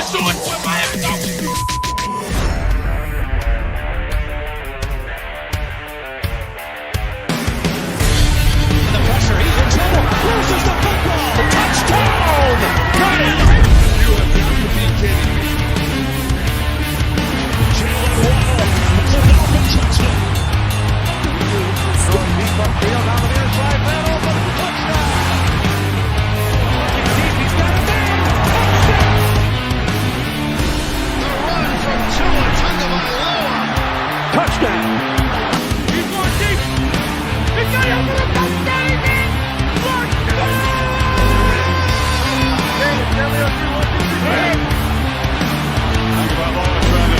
Let's do it for Miami Dolphins. The pressure, he's in trouble. Loses the football. Touchdown! Got it! You have got to be kidding me. Jaelan Waddle. It's a Dolphin touchdown. Throwing deep upfield on the near side, man open, touchdown! Looking deep, he's got a man, touchdown! The run from Tua Tagovailoa. Touchdown! He's going deep. He's got it for the touchdown again. Tagovailoa trying to make up for it.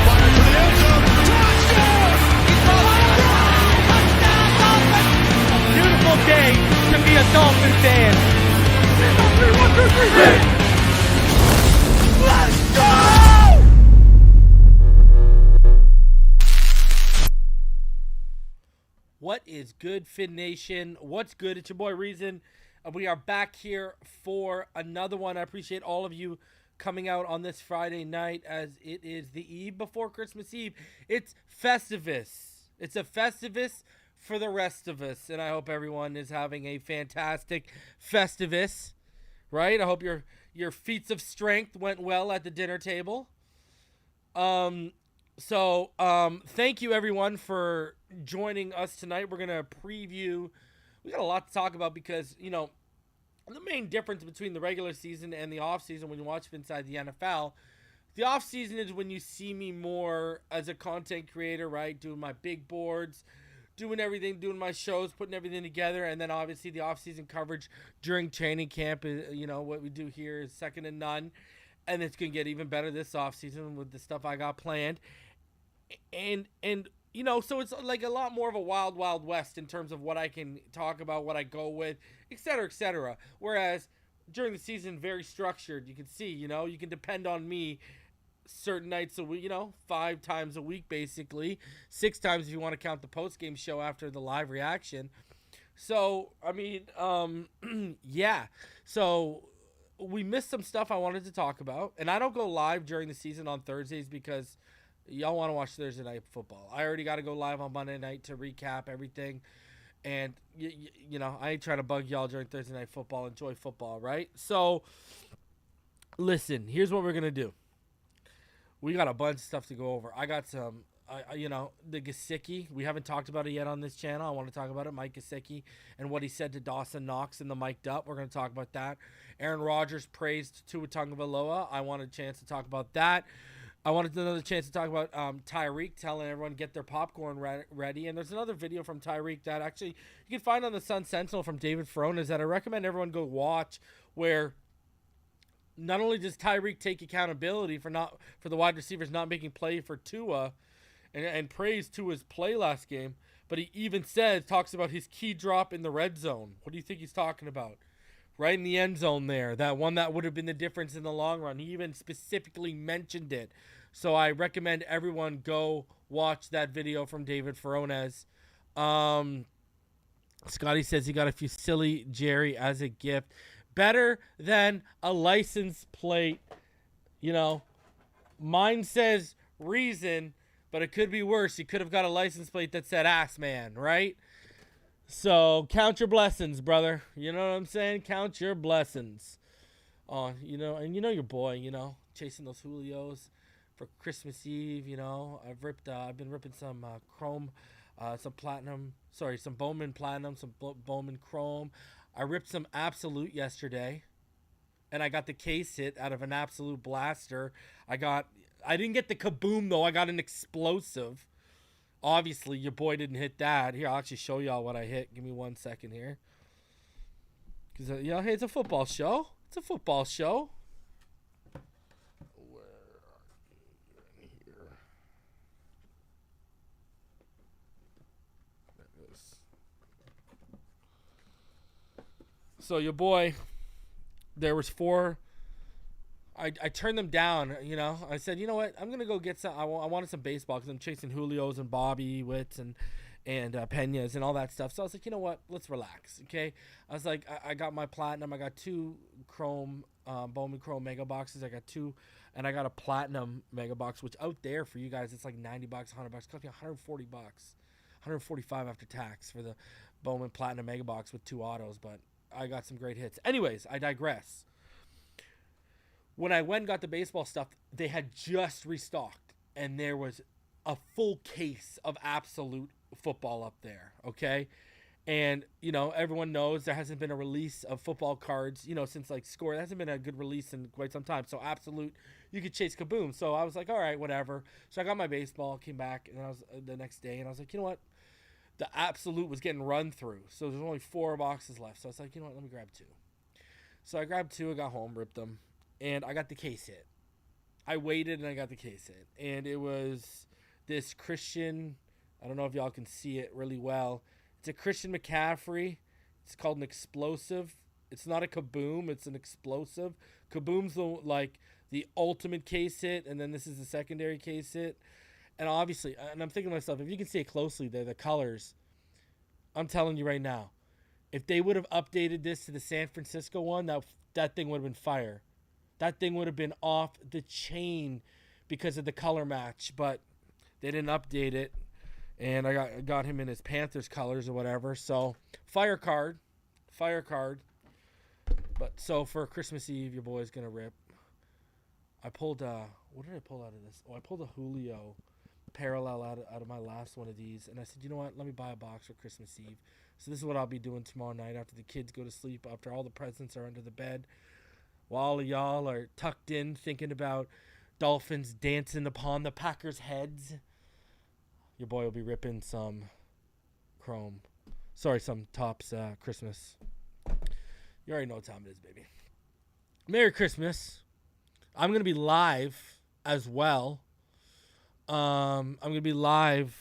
Fire to the end zone. Touchdown! Beautiful day to be a Dolphin fan. Let's go! What is good, Fin Nation? What's good? It's your boy Reason. We are back here for another one. I appreciate all of you coming out on this Friday night as it is the eve before Christmas Eve. It's Festivus. It's a Festivus for the rest of us, and I hope everyone is having a fantastic Festivus, right? I hope your feats of strength went well at the dinner table. So thank you everyone for joining us tonight. We're gonna preview. We got a lot to talk about because the main difference between the regular season and the off season when you watch inside the NFL. The off season is when you see me more as a content creator, right? Doing my big boards, doing everything, doing my shows, putting everything together, and then obviously the off-season coverage during training camp is, what we do here is second to none, and it's going to get even better this off-season with the stuff I got planned. And so it's like a lot more of a wild, wild west in terms of what I can talk about, what I go with, et cetera, et cetera. Whereas during the season, very structured. You can see, you can depend on me certain nights a week, 5 times a week, basically 6 times if you want to count the post-game show after the live reaction. So, yeah. So we missed some stuff I wanted to talk about, and I don't go live during the season on Thursdays because y'all want to watch Thursday night football. I already got to go live on Monday night to recap everything, and I ain't trying to bug y'all during Thursday night football. Enjoy football, right? So listen, here's what we're gonna do. We got a bunch of stuff to go over. I got some, the Gesicki. We haven't talked about it yet on this channel. I want to talk about it. Mike Gesicki and what he said to Dawson Knox in the mic'd up. We're going to talk about that. Aaron Rodgers praised Tua Tagovailoa. I wanted a chance to talk about that. I wanted another chance to talk about Tyreek telling everyone get their popcorn ready. And there's another video from Tyreek that actually you can find on the Sun Sentinel from David Feronas that I recommend everyone go watch, where not only does Tyreek take accountability for the wide receivers not making play for Tua and praise Tua's play last game, but he even talks about his key drop in the red zone. What do you think he's talking about? Right in the end zone there, that one that would have been the difference in the long run. He even specifically mentioned it. So I recommend everyone go watch that video from David Feronas. Scotty says he got a few silly Jerry as a gift. Better than a license plate. Mine says Reason, but it could be worse. You could have got a license plate that said Ass Man, right? So count your blessings, brother. You know what I'm saying? Count your blessings. And your boy, chasing those Julios for Christmas Eve. I've been ripping some chrome, some Bowman platinum, some Bowman chrome. I ripped some Absolute yesterday, and I got the case hit out of an Absolute blaster. I didn't get the kaboom, though. I got an explosive. Obviously, your boy didn't hit that. Here, I'll actually show y'all what I hit. Give me 1 second here. Because, hey, it's a football show. It's a football show. Where are you in here? There it is. So your boy, there was 4. I turned them down, I said, you know what? I'm going to go get some. I wanted some baseball because I'm chasing Julios and Bobby Witts and and Peñas and all that stuff. So I was like, you know what? Let's relax, okay? I was like, I got my platinum. I got 2 chrome, Bowman Chrome mega boxes. I got 2, and I got a platinum mega box, which out there for you guys, it's like $90, $100. It cost me $140, $145 after tax for the Bowman Platinum mega box with 2 autos, but I got some great hits. Anyways, I digress. When I went and got the baseball stuff, they had just restocked, and there was a full case of absolute football up there, okay? And, everyone knows there hasn't been a release of football cards, since, Score. There hasn't been a good release in quite some time. So, absolute, you could chase Kaboom. So, I was like, all right, whatever. So, I got my baseball, came back, and I was the next day, and I was like, you know what? The absolute was getting run through. So, there's only 4 boxes left. So, I was like, you know what? Let me grab 2. So, I grabbed 2. I got home, ripped them, and I got the case hit. I waited, and I got the case hit. And it was this Christian, I don't know if y'all can see it really well. It's a Christian McCaffrey. It's called an explosive. It's not a Kaboom. It's an explosive. Kaboom's the ultimate case hit, and then this is the secondary case hit. And obviously, and I'm thinking to myself, if you can see it closely there, the colors, I'm telling you right now, if they would have updated this to the San Francisco one, that thing would have been fire. That thing would have been off the chain because of the color match, but they didn't update it. And I got him in his Panthers colors or whatever. So, fire card. But so for Christmas Eve, your boy's going to rip. I pulled, what did I pull out of this? Oh, I pulled a Julio parallel out of my last one of these. And I said, you know what? Let me buy a box for Christmas Eve. So this is what I'll be doing tomorrow night after the kids go to sleep, after all the presents are under the bed. While all of y'all are tucked in thinking about Dolphins dancing upon the Packers' heads. Your boy will be ripping some some Topps Christmas. You already know what time it is, baby. Merry Christmas. I'm going to be live as well. I'm going to be live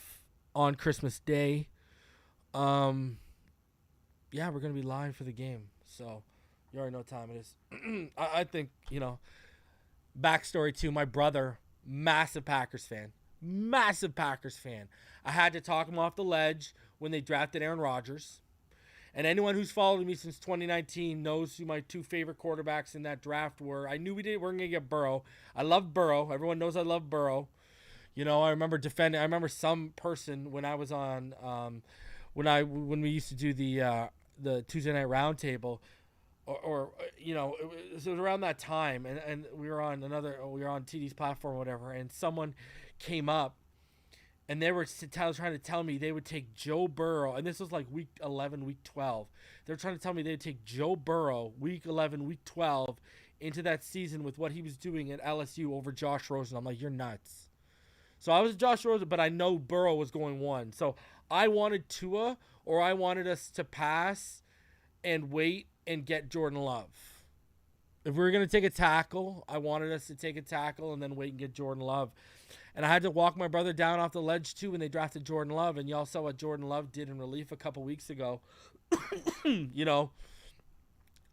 on Christmas Day. Yeah, we're going to be live for the game. So, you already know what time it is. I think, backstory too, my brother, massive Packers fan. I had to talk him off the ledge when they drafted Aaron Rodgers. And anyone who's followed me since 2019 knows who my 2 favorite quarterbacks in that draft were. I knew we're going to get Burrow. I love Burrow. Everyone knows I love Burrow. I remember defending. I remember some person when I was on when we used to do the Tuesday night roundtable, or it was around that time, and we were on TD's platform or whatever, and someone came up and they were trying to tell me they would take Joe Burrow, and this was like week 11, week 12. They were trying to tell me they'd take Joe Burrow week 11, week 12 into that season with what he was doing at LSU over Josh Rosen. I'm like, you're nuts. So I was Josh Rosen, but I know Burrow was going 1. So I wanted Tua, or I wanted us to pass and wait and get Jordan Love. If we were going to take a tackle, I wanted us to take a tackle and then wait and get Jordan Love. And I had to walk my brother down off the ledge, too, when they drafted Jordan Love. And y'all saw what Jordan Love did in relief a couple weeks ago. I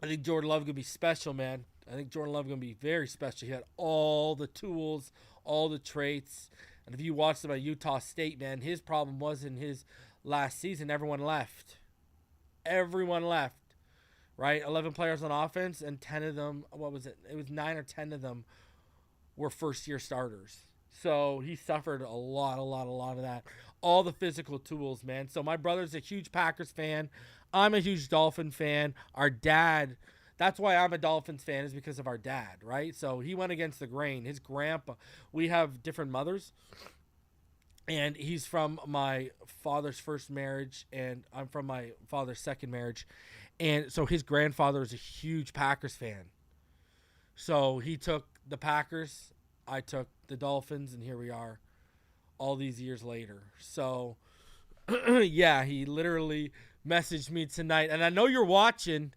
think Jordan Love going to be special, man. I think Jordan Love going to be very special. He had all the tools, all the traits. And if you watched him at Utah State, man, his problem was in his last season, everyone left. Right? 11 players on offense, and 10 of them, what was it? It was 9 or 10 of them were first-year starters. So he suffered a lot of that. All the physical tools, man. So my brother's a huge Packers fan. I'm a huge Dolphin fan. Our dad, that's why I'm a Dolphins fan, is because of our dad, right? So he went against the grain. His grandpa, we have different mothers, and he's from my father's first marriage, and I'm from my father's second marriage. And so his grandfather is a huge Packers fan. So he took the Packers, I took the Dolphins, and here we are all these years later. So, yeah, he literally messaged me tonight. And I know you're watching,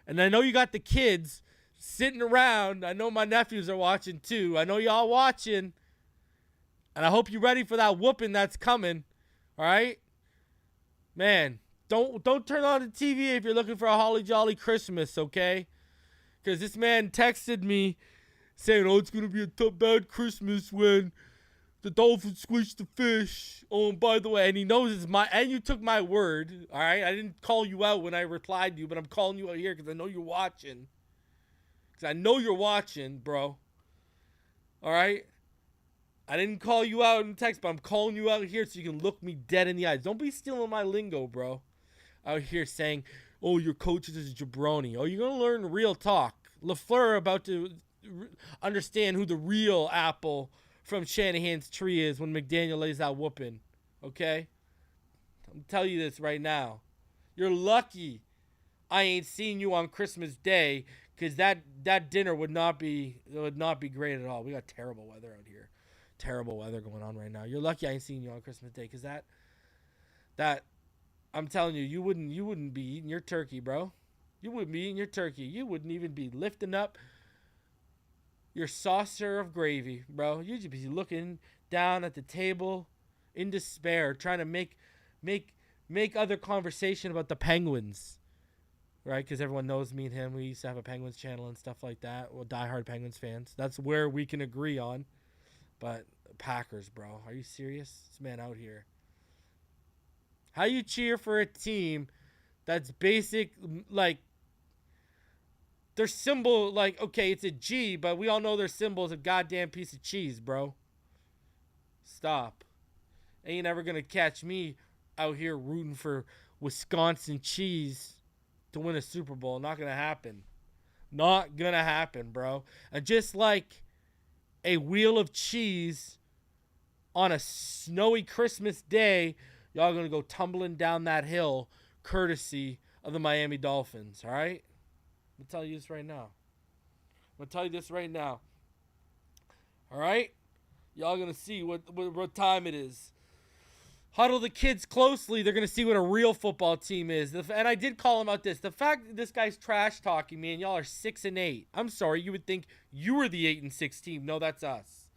and I know you got the kids sitting around. I know my nephews are watching too. I know y'all watching. And I hope you're ready for that whooping that's coming. All right? Man, don't turn on the TV if you're looking for a holly jolly Christmas, okay? Because this man texted me saying, oh, it's going to be a bad Christmas when the Dolphins squished the fish. Oh, and by the way, and he knows it's and you took my word, all right? I didn't call you out when I replied to you, but I'm calling you out here because I know you're watching. Because I know you're watching, bro. All right? I didn't call you out in text, but I'm calling you out here so you can look me dead in the eyes. Don't be stealing my lingo, bro. Out here saying, oh, your coach is a jabroni. Oh, you're going to learn real talk. LaFleur about to understand who the real apple from Shanahan's tree is when McDaniel lays out whooping. Okay? I'm telling you this right now. You're lucky I ain't seen you on Christmas Day because that dinner would not be great at all. We got terrible weather out here. Terrible weather going on right now. You're lucky I ain't seen you on Christmas Day because that I'm telling you, you wouldn't be eating your turkey, bro. You wouldn't be eating your turkey. You wouldn't even be lifting up your saucer of gravy, bro. You'd just be looking down at the table in despair, trying to make other conversation about the Penguins, right? Because everyone knows me and him. We used to have a Penguins channel and stuff like that. Well, diehard Penguins fans. That's where we can agree on. But Packers, bro. Are you serious? This man out here. How you cheer for a team that's basic, like, their symbol, like, okay, it's a G, but we all know their symbol is a goddamn piece of cheese, bro. Stop. Ain't ever going to catch me out here rooting for Wisconsin cheese to win a Super Bowl. Not going to happen. Not going to happen, bro. And just like a wheel of cheese on a snowy Christmas day, y'all going to go tumbling down that hill courtesy of the Miami Dolphins, all right? I'm going to tell you this right now. All right? Y'all going to see what time it is. Huddle the kids closely. They're going to see what a real football team is. And I did call him out this. The fact that this guy's trash talking me and y'all are 6-8. I'm sorry. You would think you were the 8-6 team. No, that's us.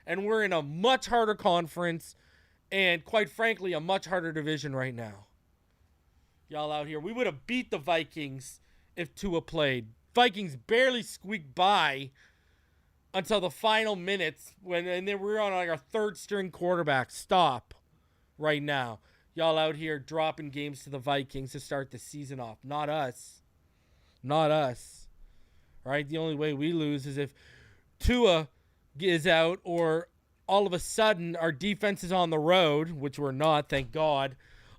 And we're in a much harder conference and, quite frankly, a much harder division right now. Y'all out here. We would have beat the Vikings if Tua played. Vikings barely squeaked by until the final minutes and then we were on like our third string quarterback. Stop right now. Y'all out here dropping games to the Vikings to start the season off. Not us. Not us. Right? The only way we lose is if Tua is out or all of a sudden our defense is on the road, which we're not, thank God,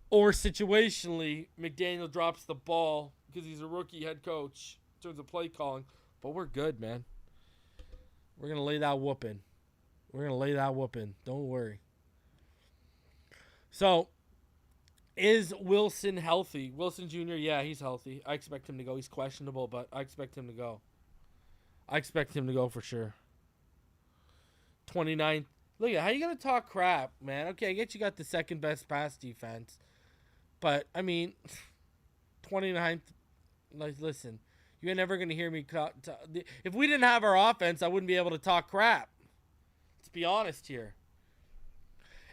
or situationally McDaniel drops the ball because he's a rookie head coach in terms of play calling. But we're good, man. We're going to lay that whooping. Don't worry. So, is Wilson healthy? Wilson Jr., yeah, he's healthy. I expect him to go. He's questionable, but I expect him to go. I expect him to go for sure. 29th. Look at how you going to talk crap, man. Okay, I get you got the second best pass defense. But, I mean, 29th. Like, listen, you ain't never going to hear me. If we didn't have our offense, I wouldn't be able to talk crap. Let's be honest here.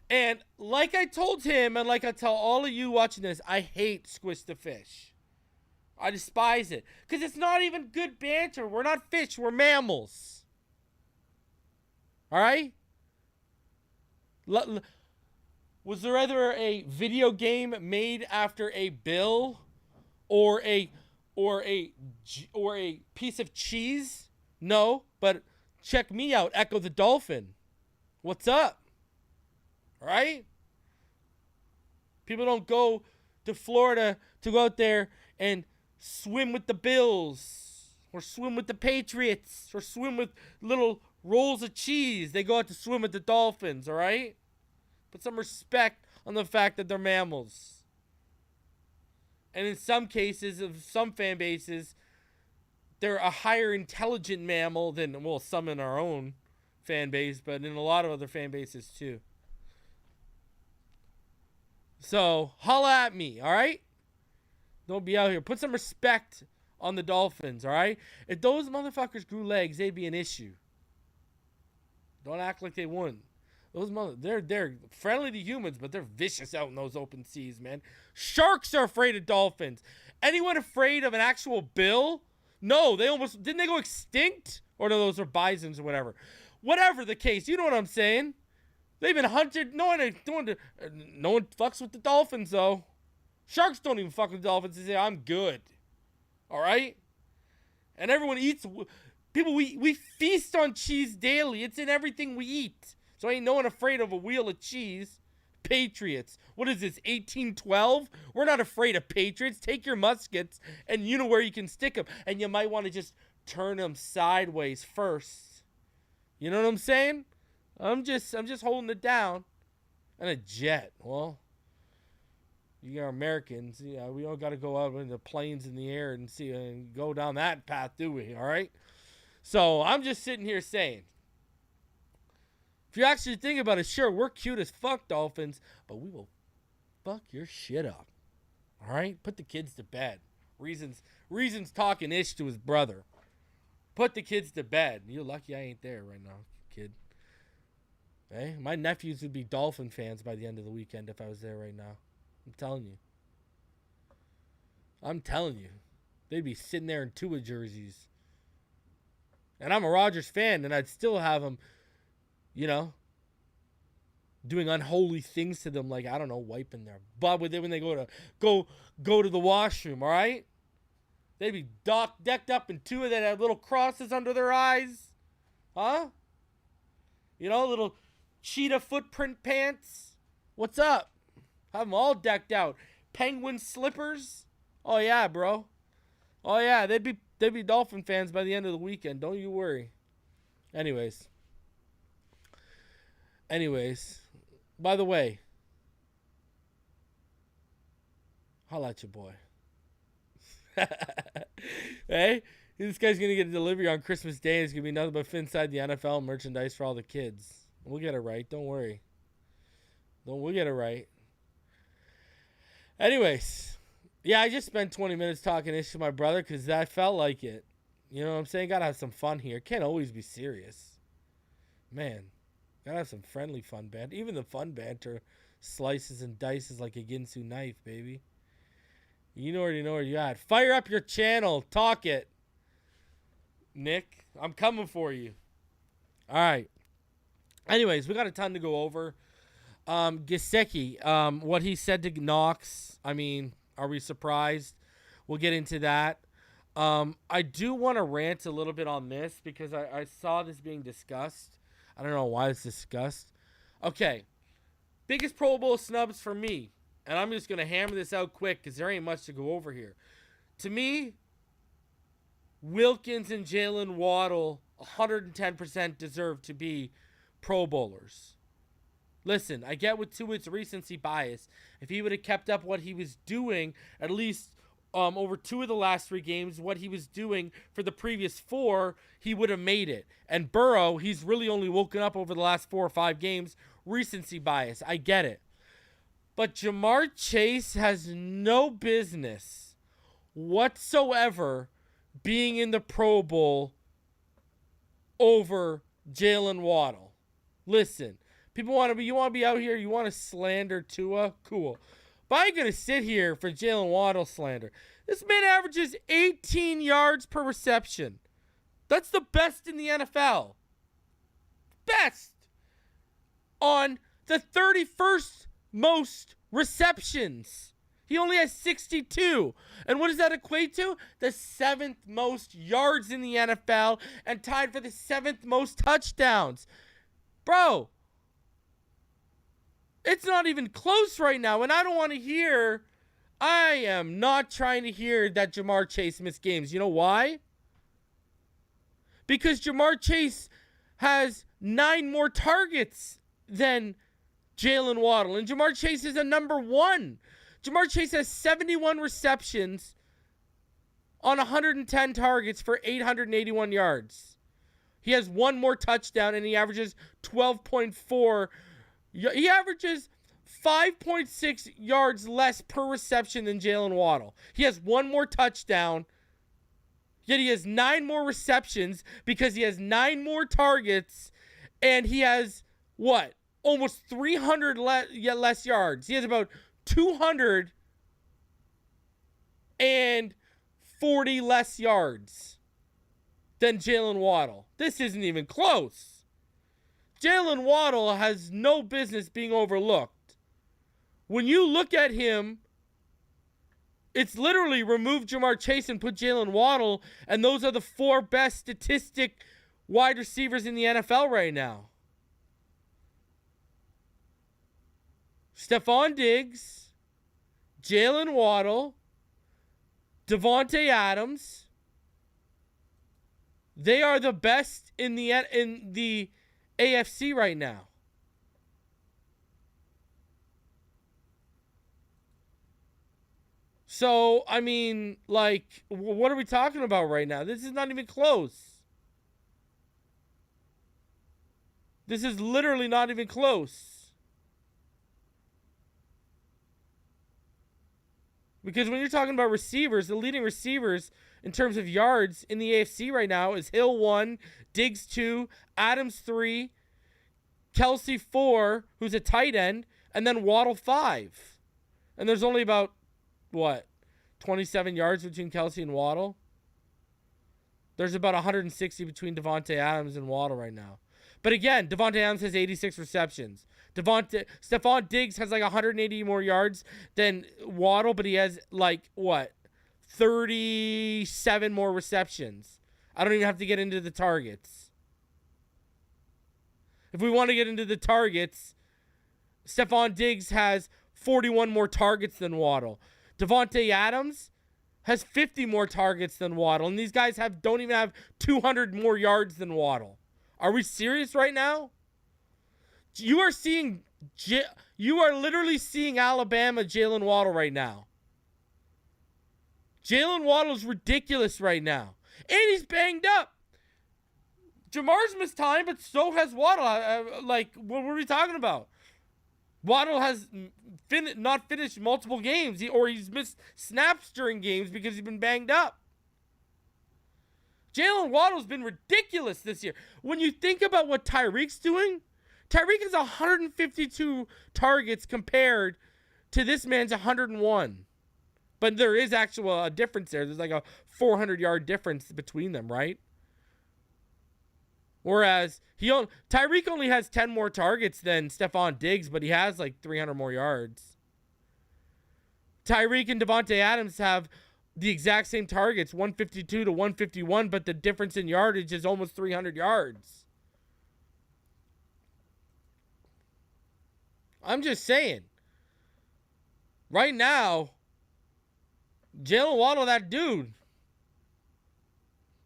And like I told him, and like I tell all of you watching this, I hate Squish the Fish. I despise it. Because it's not even good banter. We're not fish. We're mammals. All right? Was there ever a video game made after a bill or a piece of cheese? No, but check me out, Echo the Dolphin. What's up? All right? People don't go to Florida to go out there and swim with the Bills or swim with the Patriots or swim with little rolls of cheese. They go out to swim with the Dolphins, all right? Put some respect on the fact that they're mammals. And in some cases, of some fan bases, they're a higher intelligent mammal than, well, some in our own fan base, but in a lot of other fan bases too. So, holla at me, all right? Don't be out here. Put some respect on the Dolphins, all right? If those motherfuckers grew legs, they'd be an issue. Don't act like they wouldn't. They're friendly to humans, but they're vicious out in those open seas, man. Sharks are afraid of dolphins. Anyone afraid of an actual bill? No, didn't they go extinct? Or no, those are bisons or whatever. Whatever the case, you know what I'm saying? They've been hunted. No one fucks with the Dolphins, though. Sharks don't even fuck with the Dolphins. They say, I'm good. All right? And everyone eats. People, we feast on cheese daily. It's in everything we eat. So ain't no one afraid of a wheel of cheese. Patriots. What is this, 1812? We're not afraid of Patriots. Take your muskets, and you know where you can stick them. And you might want to just turn them sideways first. You know what I'm saying? I'm just holding it down. And a jet. Well, you are Americans. Yeah, we don't got to go out in the planes in the air and see and go down that path, do we? All right? So I'm just sitting here saying, if you actually think about it, sure, we're cute as fuck, Dolphins, but we will fuck your shit up. All right? Put the kids to bed. Reason's talking ish to his brother. Put the kids to bed. You're lucky I ain't there right now, kid. Hey, my nephews would be Dolphin fans by the end of the weekend if I was there right now. I'm telling you. They'd be sitting there in Tua jerseys. And I'm a Rodgers fan, and I'd still have them, doing unholy things to them, like, I don't know, wiping their butt with it when they go to the washroom, all right? They'd be decked up in Tua that have little crosses under their eyes. Huh? Little cheetah footprint pants. What's up? Have them all decked out. Penguin slippers. Oh, yeah, bro. Oh, yeah, they'd be Dolphin fans by the end of the weekend. Don't you worry. Anyways, by the way, holla at your boy. Hey, this guy's going to get a delivery on Christmas Day. It's going to be nothing but Inside the NFL merchandise for all the kids. We'll get it right. Don't worry. We'll get it right. Anyways, yeah, I just spent 20 minutes talking ish to my brother because I felt like it. You know what I'm saying? Got to have some fun here. Can't always be serious. Man, got to have some friendly fun banter. Even the fun banter slices and dices like a Ginsu knife, baby. You already know where you're at. Fire up your channel. Talk it. Nick, I'm coming for you. All right. Anyways, we got a ton to go over. Gesicki, what he said to Knox, I mean, are we surprised? We'll get into that. I do want to rant a little bit on this because I saw this being discussed. I don't know why it's discussed. Okay. Biggest Pro Bowl snubs for me. And I'm just going to hammer this out quick because there ain't much to go over here. To me, Wilkins and Jaelan Waddle 110% deserve to be Pro Bowlers. Listen, I get with Tua's recency bias. If he would have kept up what he was doing, at least over 2 of the last 3 games, what he was doing for the previous 4, he would have made it. And Burrow, he's really only woken up over the last 4 or 5 games. Recency bias. I get it. But Ja'Marr Chase has no business whatsoever being in the Pro Bowl over Jaelan Waddle. Listen, you want to be out here, you want to slander Tua? Cool. But I ain't going to sit here for Jaelan Waddle slander. This man averages 18 yards per reception. That's the best in the NFL. Best. On the 31st most receptions. He only has 62. And what does that equate to? The 7th most yards in the NFL and tied for the 7th most touchdowns. Bro, it's not even close right now, and I don't want to hear. I am not trying to hear that Ja'Marr Chase missed games. You know why? Because Ja'Marr Chase has 9 more targets than Jaelan Waddle, and Ja'Marr Chase is a number 1. Ja'Marr Chase has 71 receptions on 110 targets for 881 yards. He has 1 more touchdown, and he averages 12.4. He averages 5.6 yards less per reception than Jaelan Waddle. He has 1 more touchdown, yet he has 9 more receptions because he has 9 more targets, and he has, what, almost 300 less yards. He has about 240 less yards than Jaelan Waddle. This isn't even close. Jalen Waddle has no business being overlooked. When you look at him, it's literally remove Jamar Chase and put Jalen Waddle, and those are the 4 best statistic wide receivers in the NFL right now. Stephon Diggs, Jalen Waddle, Davante Adams. They are the best in the AFC right now. So, I mean, like, what are we talking about right now? This is not even close. This is literally not even close. Because when you're talking about receivers, the leading receivers in terms of yards in the AFC right now is Hill 1, Diggs 2, Adams 3, Kelsey 4, who's a tight end, and then Waddle 5. And there's only about, 27 yards between Kelsey and Waddle? There's about 160 between Davante Adams and Waddle right now. But again, Davante Adams has 86 receptions. Stephon Diggs has like 180 more yards than Waddle, but he has 37 more receptions. I don't even have to get into the targets. If we want to get into the targets, Stephon Diggs has 41 more targets than Waddle. Davante Adams has 50 more targets than Waddle, and these guys don't even have 200 more yards than Waddle. Are we serious right now? You are literally seeing Alabama Jalen Waddle right now. Jalen Waddle's ridiculous right now, and he's banged up. Jamar's missed time, but so has Waddle. What were we talking about? Waddle has not finished multiple games, or he's missed snaps during games because he's been banged up. Jalen Waddle's been ridiculous this year. When you think about what Tyreek's doing, Tyreek has 152 targets compared to this man's 101. But there is actually a difference there. There's like a 400-yard difference between them, right? Whereas Tyreek only has 10 more targets than Stephon Diggs, but he has like 300 more yards. Tyreek and Davante Adams have the exact same targets, 152 to 151, but the difference in yardage is almost 300 yards. I'm just saying. Right now, Jalen Waddle, that dude.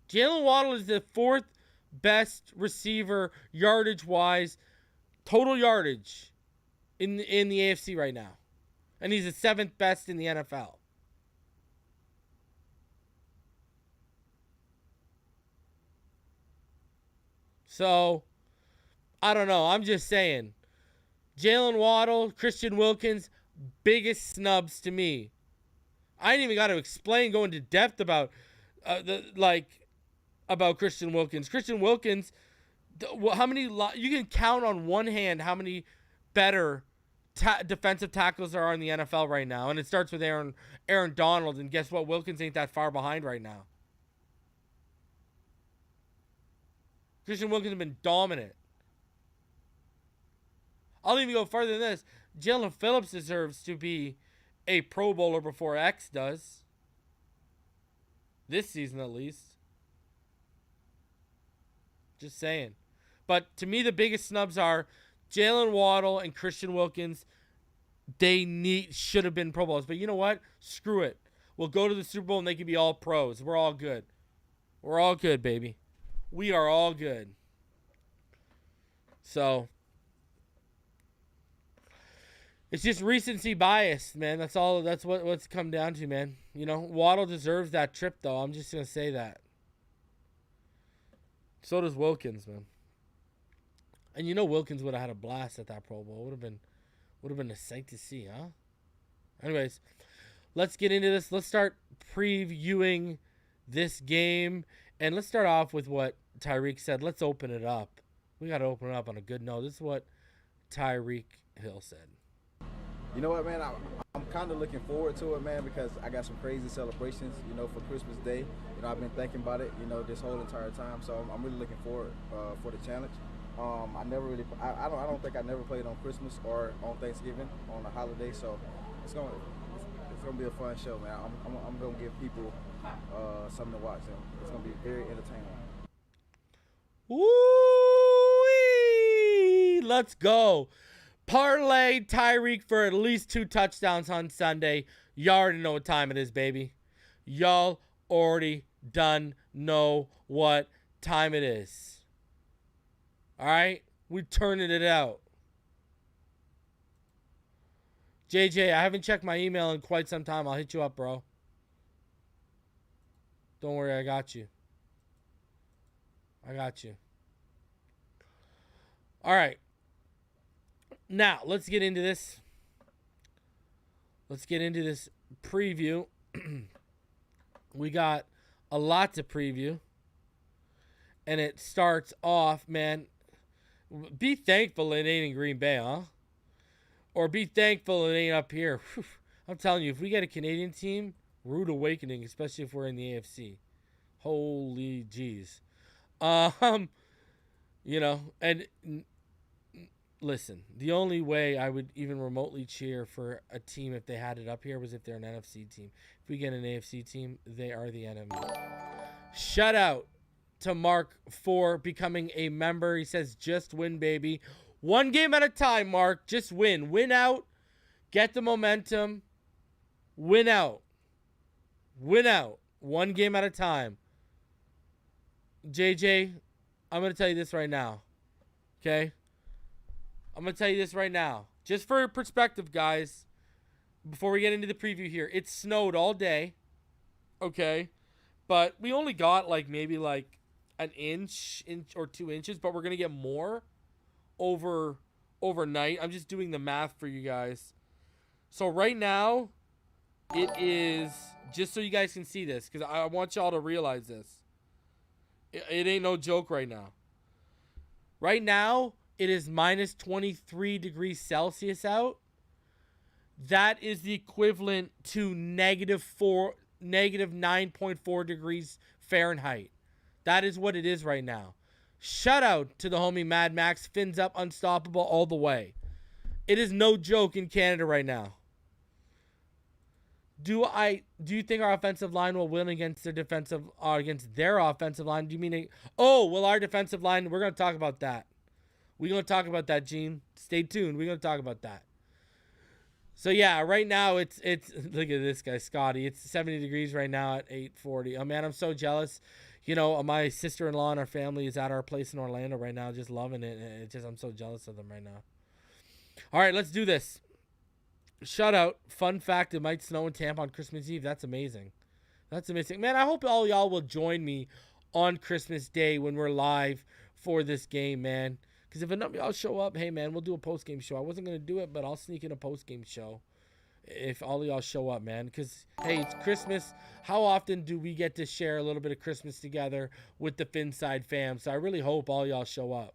Jalen Waddle is the 4th best receiver yardage-wise, total yardage in the AFC right now. And he's the 7th best in the NFL. So, I don't know. I'm just saying. Jalen Waddle, Christian Wilkins, biggest snubs to me. I ain't even got to explain, go into depth about about Christian Wilkins. Christian Wilkins, how many you can count on one hand how many better defensive tackles there are in the NFL right now, and it starts with Aaron Donald. And guess what? Wilkins ain't that far behind right now. Christian Wilkins has been dominant. I'll even go further than this. Jalen Phillips deserves to be a Pro Bowler before X does. This season, at least. Just saying. But to me, the biggest snubs are Jalen Waddle and Christian Wilkins. They should have been Pro Bowlers. But you know what? Screw it. We'll go to the Super Bowl and they can be all pros. We're all good. We're all good, baby. We are all good. So, it's just recency bias, man. That's all. That's what's come down to, man. You know, Waddle deserves that trip, though. I'm just gonna say that. So does Wilkins, man. And you know, Wilkins would have had a blast at that Pro Bowl. Would have been a sight to see, huh? Anyways, let's get into this. Let's start previewing this game, and let's start off with what Tyreek said. Let's open it up. We got to open it up on a good note. This is what Tyreek Hill said. You know what, man? I'm kind of looking forward to it, man, because I got some crazy celebrations, you know, for Christmas Day. You know, I've been thinking about it, you know, this whole entire time. So I'm really looking forward for the challenge. I never really. I don't think I never played on Christmas or on Thanksgiving on a holiday. So it's gonna be a fun show, man. I'm gonna give people something to watch, and it's gonna be very entertaining. Woo! Let's go. Parlay Tyreek for at least 2 touchdowns on Sunday. Y'all already know what time it is, baby. Y'all already done know what time it is. All right? We're turning it out. JJ, I haven't checked my email in quite some time. I'll hit you up, bro. Don't worry, I got you. I got you. All right. Now, let's get into this. Let's get into this preview. We got a lot to preview. And it starts off, man. Be thankful it ain't in Green Bay, huh? Or be thankful it ain't up here. Whew. I'm telling you, if we get a Canadian team, rude awakening, especially if we're in the AFC. Holy jeez. You know, and listen, the only way I would even remotely cheer for a team if they had it up here was if they're an NFC team. If we get an AFC team, they are the enemy. Shout out to Mark for becoming a member. He says, just win, baby. 1 game at a time, Mark. Just win. Win out. Get the momentum. Win out. Win out. 1 game at a time. JJ, I'm going to tell you this right now. Okay? I'm going to tell you this right now. Just for perspective, guys, before we get into the preview here, it snowed all day. Okay? But we only got maybe an inch or 2 inches, but we're going to get more overnight. I'm just doing the math for you guys. So right now, it is, just so you guys can see this, because I want y'all to realize this. It ain't no joke right now. Right now, it is minus 23 degrees Celsius out. That is the equivalent to negative 9.4 degrees Fahrenheit. That is what it is right now. Shout out to the homie Mad Max. Fins up, unstoppable all the way. It is no joke in Canada right now. Do you think our offensive line will win against their offensive line? Do you mean will our defensive line? We're gonna talk about that. We're gonna talk about that, Gene. Stay tuned. We're gonna talk about that. So yeah, right now it's look at this guy, Scotty. It's 70 degrees right now at 8:40. Oh man, I'm so jealous. You know, my sister-in-law and our family is at our place in Orlando right now, just loving it. I'm so jealous of them right now. All right, let's do this. Shout out. Fun fact, it might snow in Tampa on Christmas Eve. That's amazing. That's amazing. Man, I hope all y'all will join me on Christmas Day when we're live for this game, man. Because if enough of y'all show up, hey, man, we'll do a post-game show. I wasn't going to do it, but I'll sneak in a post-game show if all of y'all show up, man. Because, hey, it's Christmas. How often do we get to share a little bit of Christmas together with the Finside fam? So I really hope all y'all show up.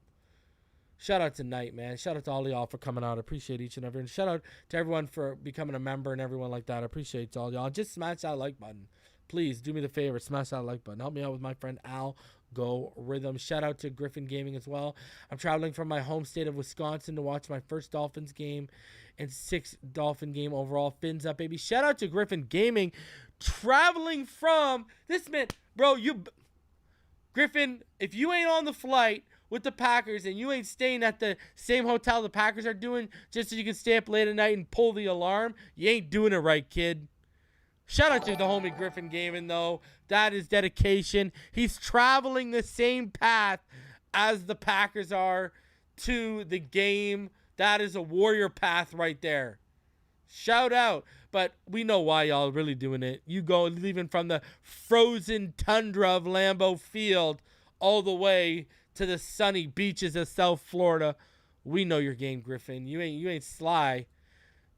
Shout out to Knight, man. Shout out to all y'all for coming out. I appreciate each and every one. Shout out to everyone for becoming a member and everyone like that. I appreciate all y'all. Just smash that like button. Please do me the favor. Smash that like button. Help me out with my friend Al Go Rhythm. Shout out to Griffin Gaming as well. I'm traveling from my home state of Wisconsin to watch my first Dolphins game and 6th Dolphin game overall. Fins up, baby. Shout out to Griffin Gaming. Traveling from this man, bro. Griffin, if you ain't on the flight with the Packers and you ain't staying at the same hotel the Packers are doing just so you can stay up late at night and pull the alarm, you ain't doing it right, kid. Shout out to the homie Griffin Gaming, though. That is dedication. He's traveling the same path as the Packers are to the game. That is a warrior path right there. Shout out. But we know why y'all really doing it. You go leaving from the frozen tundra of Lambeau Field all the way to the sunny beaches of South Florida. We know your game, Griffin. You ain't sly.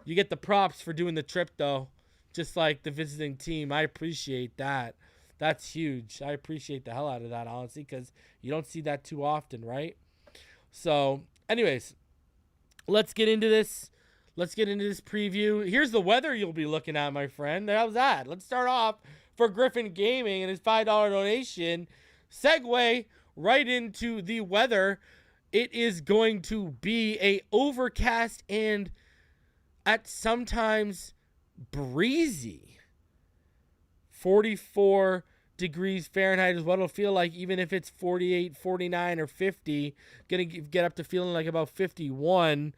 You get the props for doing the trip, though. Just like the visiting team. I appreciate that. That's huge. I appreciate the hell out of that, honestly, because you don't see that too often, right? So, anyways, let's get into this. Let's get into this preview. Here's the weather you'll be looking at, my friend. How's that? Let's start off for Griffin Gaming and his $5 donation. Segue right into the weather. it is going to be a overcast and at sometimes breezy 44 degrees Fahrenheit is what it'll feel like, even if it's 48, 49, or 50. Gonna get up to feeling like about 51.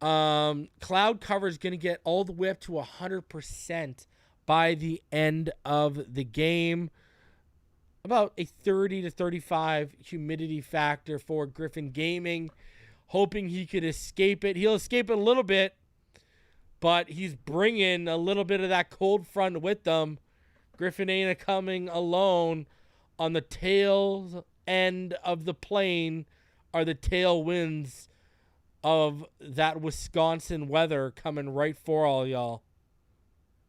Cloud cover is gonna get all the way up to 100% by the end of the game. About a 30 to 35 humidity factor for Griffin Gaming. Hoping he could escape it. He'll escape it a little bit, but he's bringing a little bit of that cold front with them. Griffin ain't coming alone. On the tail end of the plane are the tailwinds of that Wisconsin weather coming right for all y'all.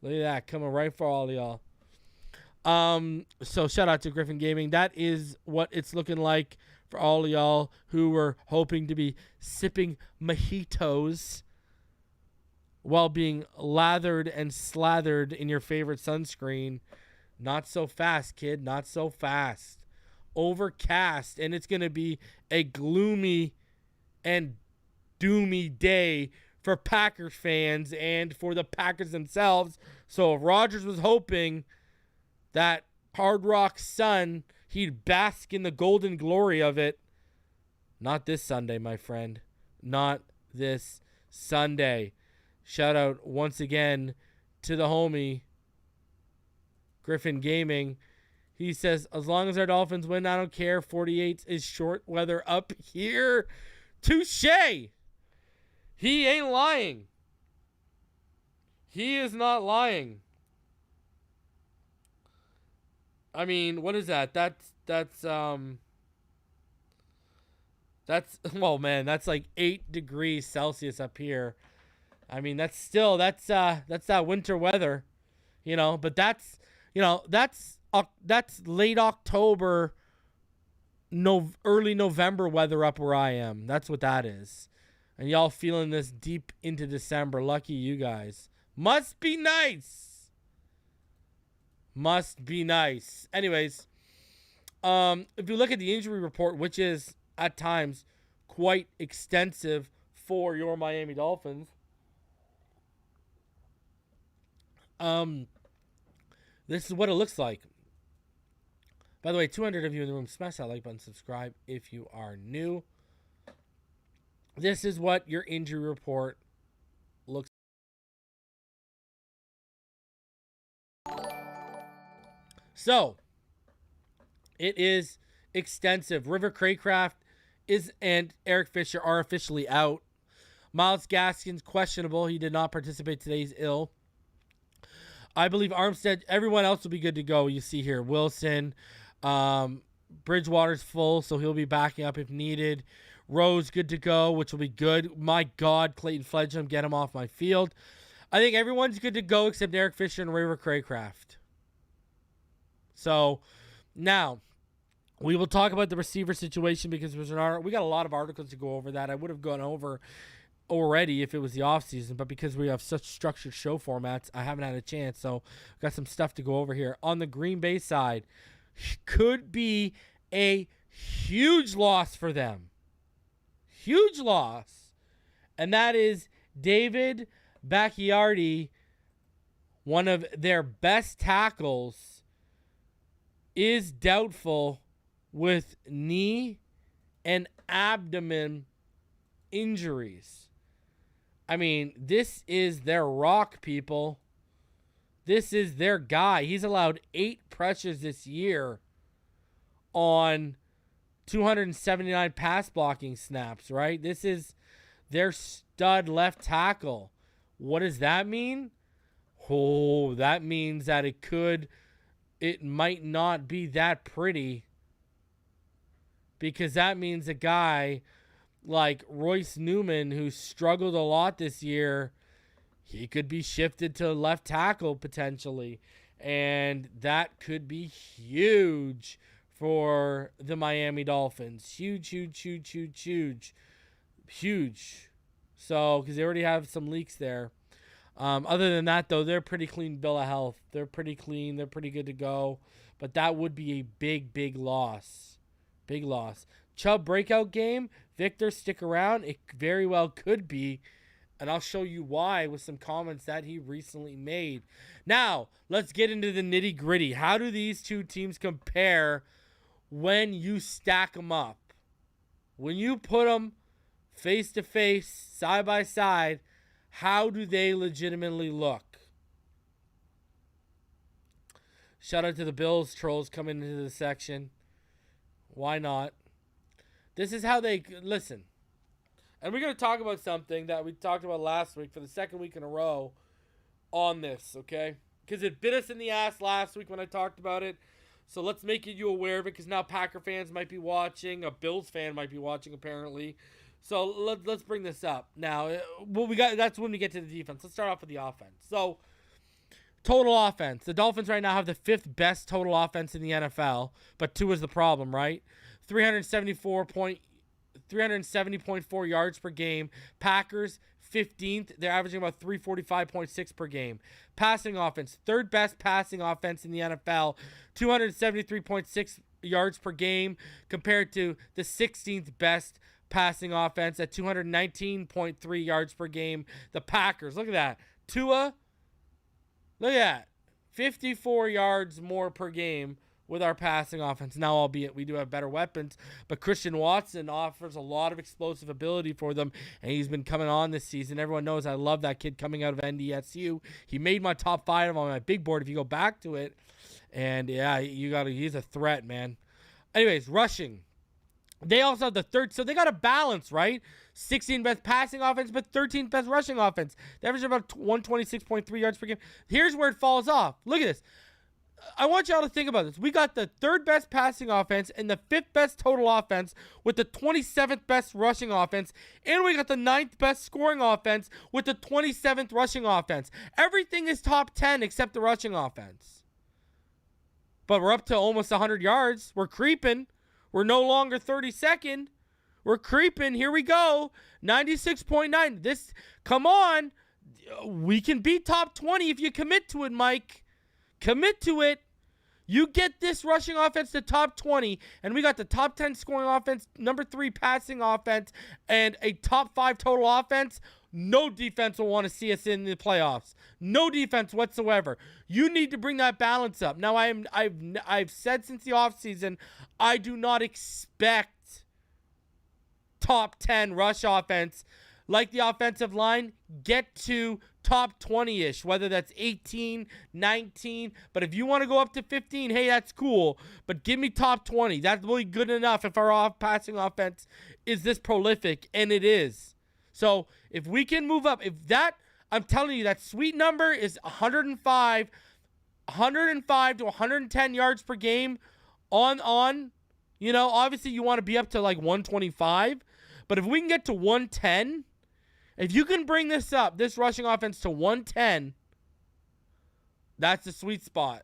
Look at that, coming right for all y'all. So shout out to Griffin Gaming. That is what it's looking like for all y'all who were hoping to be sipping mojitos while being lathered and slathered in your favorite sunscreen. Not so fast, kid. Not so fast. Overcast, and it's going to be a gloomy and doomy day for Packers fans and for the Packers themselves. So if Rodgers was hoping that Hard Rock sun, he'd bask in the golden glory of it. Not this Sunday, my friend. Not this Sunday. Shout out once again to the homie, Griffin Gaming. He says, as long as our Dolphins win, I don't care. 48 is short weather up here. Touche. He ain't lying. He is not lying. I mean, what is that? That's well, man, that's like 8 degrees Celsius up here. I mean, that's that winter weather, you know, but that's late October, early November weather up where I am. That's what that is. And y'all feeling this deep into December. Lucky you guys. Must be nice. Must be nice. Anyways, if you look at the injury report, which is at times quite extensive for your Miami Dolphins, this is what it looks like. By the way, 200 of you in the room, smash that like button, subscribe if you are new. This is what your injury report looks like. So, it is extensive. River Craycraft and Eric Fisher are officially out. Myles Gaskin's questionable. He did not participate today. He's ill. I believe Armstead, everyone else will be good to go. You see here, Wilson, Bridgewater's full, so he'll be backing up if needed. Rose, good to go, which will be good. My God, Clayton Fledgem, get him off my field. I think everyone's good to go except Eric Fisher and River Craycraft. So, now, we will talk about the receiver situation because we got a lot of articles to go over that. I would have gone over already if it was the offseason, but because we have such structured show formats, I haven't had a chance. So, got some stuff to go over here. On the Green Bay side, could be a huge loss for them. Huge loss. And that is David Bacchiardi, one of their best tackles, is doubtful with knee and abdomen injuries. I mean, this is their rock, people. This is their guy. He's allowed 8 pressures this year on 279 pass blocking snaps, right? This is their stud left tackle. What does that mean? Oh, that means that it might not be that pretty, because that means a guy like Royce Newman, who struggled a lot this year, he could be shifted to left tackle potentially, and that could be huge for the Miami Dolphins. Huge. So, because they already have some leaks there. Other than that, though, they're pretty clean bill of health. They're pretty clean. They're pretty good to go. But that would be a big loss. Big loss. Chubb breakout game. Victor, stick around. It very well could be. And I'll show you why with some comments that he recently made. Now, let's get into the nitty gritty. How do these two teams compare when you stack them up? When you put them face to face, side by side, how do they legitimately look? Shout out to the Bills trolls coming into the section. Why not? This is how they listen. And we're going to talk about something that we talked about last week for the second week in a row on this, okay? Because it bit us in the ass last week when I talked about it. So let's make you aware of it, because now Packer fans might be watching. A Bills fan might be watching, apparently. So let's bring this up. Now, that's when we get to the defense. Let's start off with the offense. So, total offense. The Dolphins right now have the 5th best total offense in the NFL, but 2 is the problem, right? 370.4 yards per game. Packers 15th. They're averaging about 345.6 per game. Passing offense, 3rd best passing offense in the NFL, 273.6 yards per game compared to the 16th best passing offense at 219.3 yards per game. The Packers, look at that. Tua, look at that. 54 yards more per game with our passing offense. Now, albeit we do have better weapons, but Christian Watson offers a lot of explosive ability for them, and he's been coming on this season. Everyone knows I love that kid coming out of NDSU. He made my top 5 on my big board if you go back to it. And yeah, he's a threat, man. Anyways, rushing. They also have the 3rd, so they got a balance, right? 16th best passing offense, but 13th best rushing offense. They average about 126.3 yards per game. Here's where it falls off. Look at this. I want y'all to think about this. We got the 3rd best passing offense and the 5th best total offense with the 27th best rushing offense. And we got the 9th best scoring offense with the 27th rushing offense. Everything is top 10 except the rushing offense. But we're up to almost 100 yards. We're creeping. We're no longer 32nd. We're creeping. Here we go. 96.9. This, come on. We can be top 20 if you commit to it, Mike. Commit to it. You get this rushing offense to top 20, and we got the top 10 scoring offense, number 3 passing offense, and a top 5 total offense. No defense will want to see us in the playoffs. No defense whatsoever. You need to bring that balance up. Now, I've said since the offseason, I do not expect top 10 rush offense. Like the offensive line, get to top 20-ish, whether that's 18, 19. But if you want to go up to 15, hey, that's cool. But give me top 20. That's really good enough if our passing offense is this prolific, and it is. So if we can move up, if that, I'm telling you, that sweet number is 105 to 110 yards per game on, you know, obviously you want to be up to like 125. But if we can get to 110, if you can bring this up, this rushing offense to 110, that's the sweet spot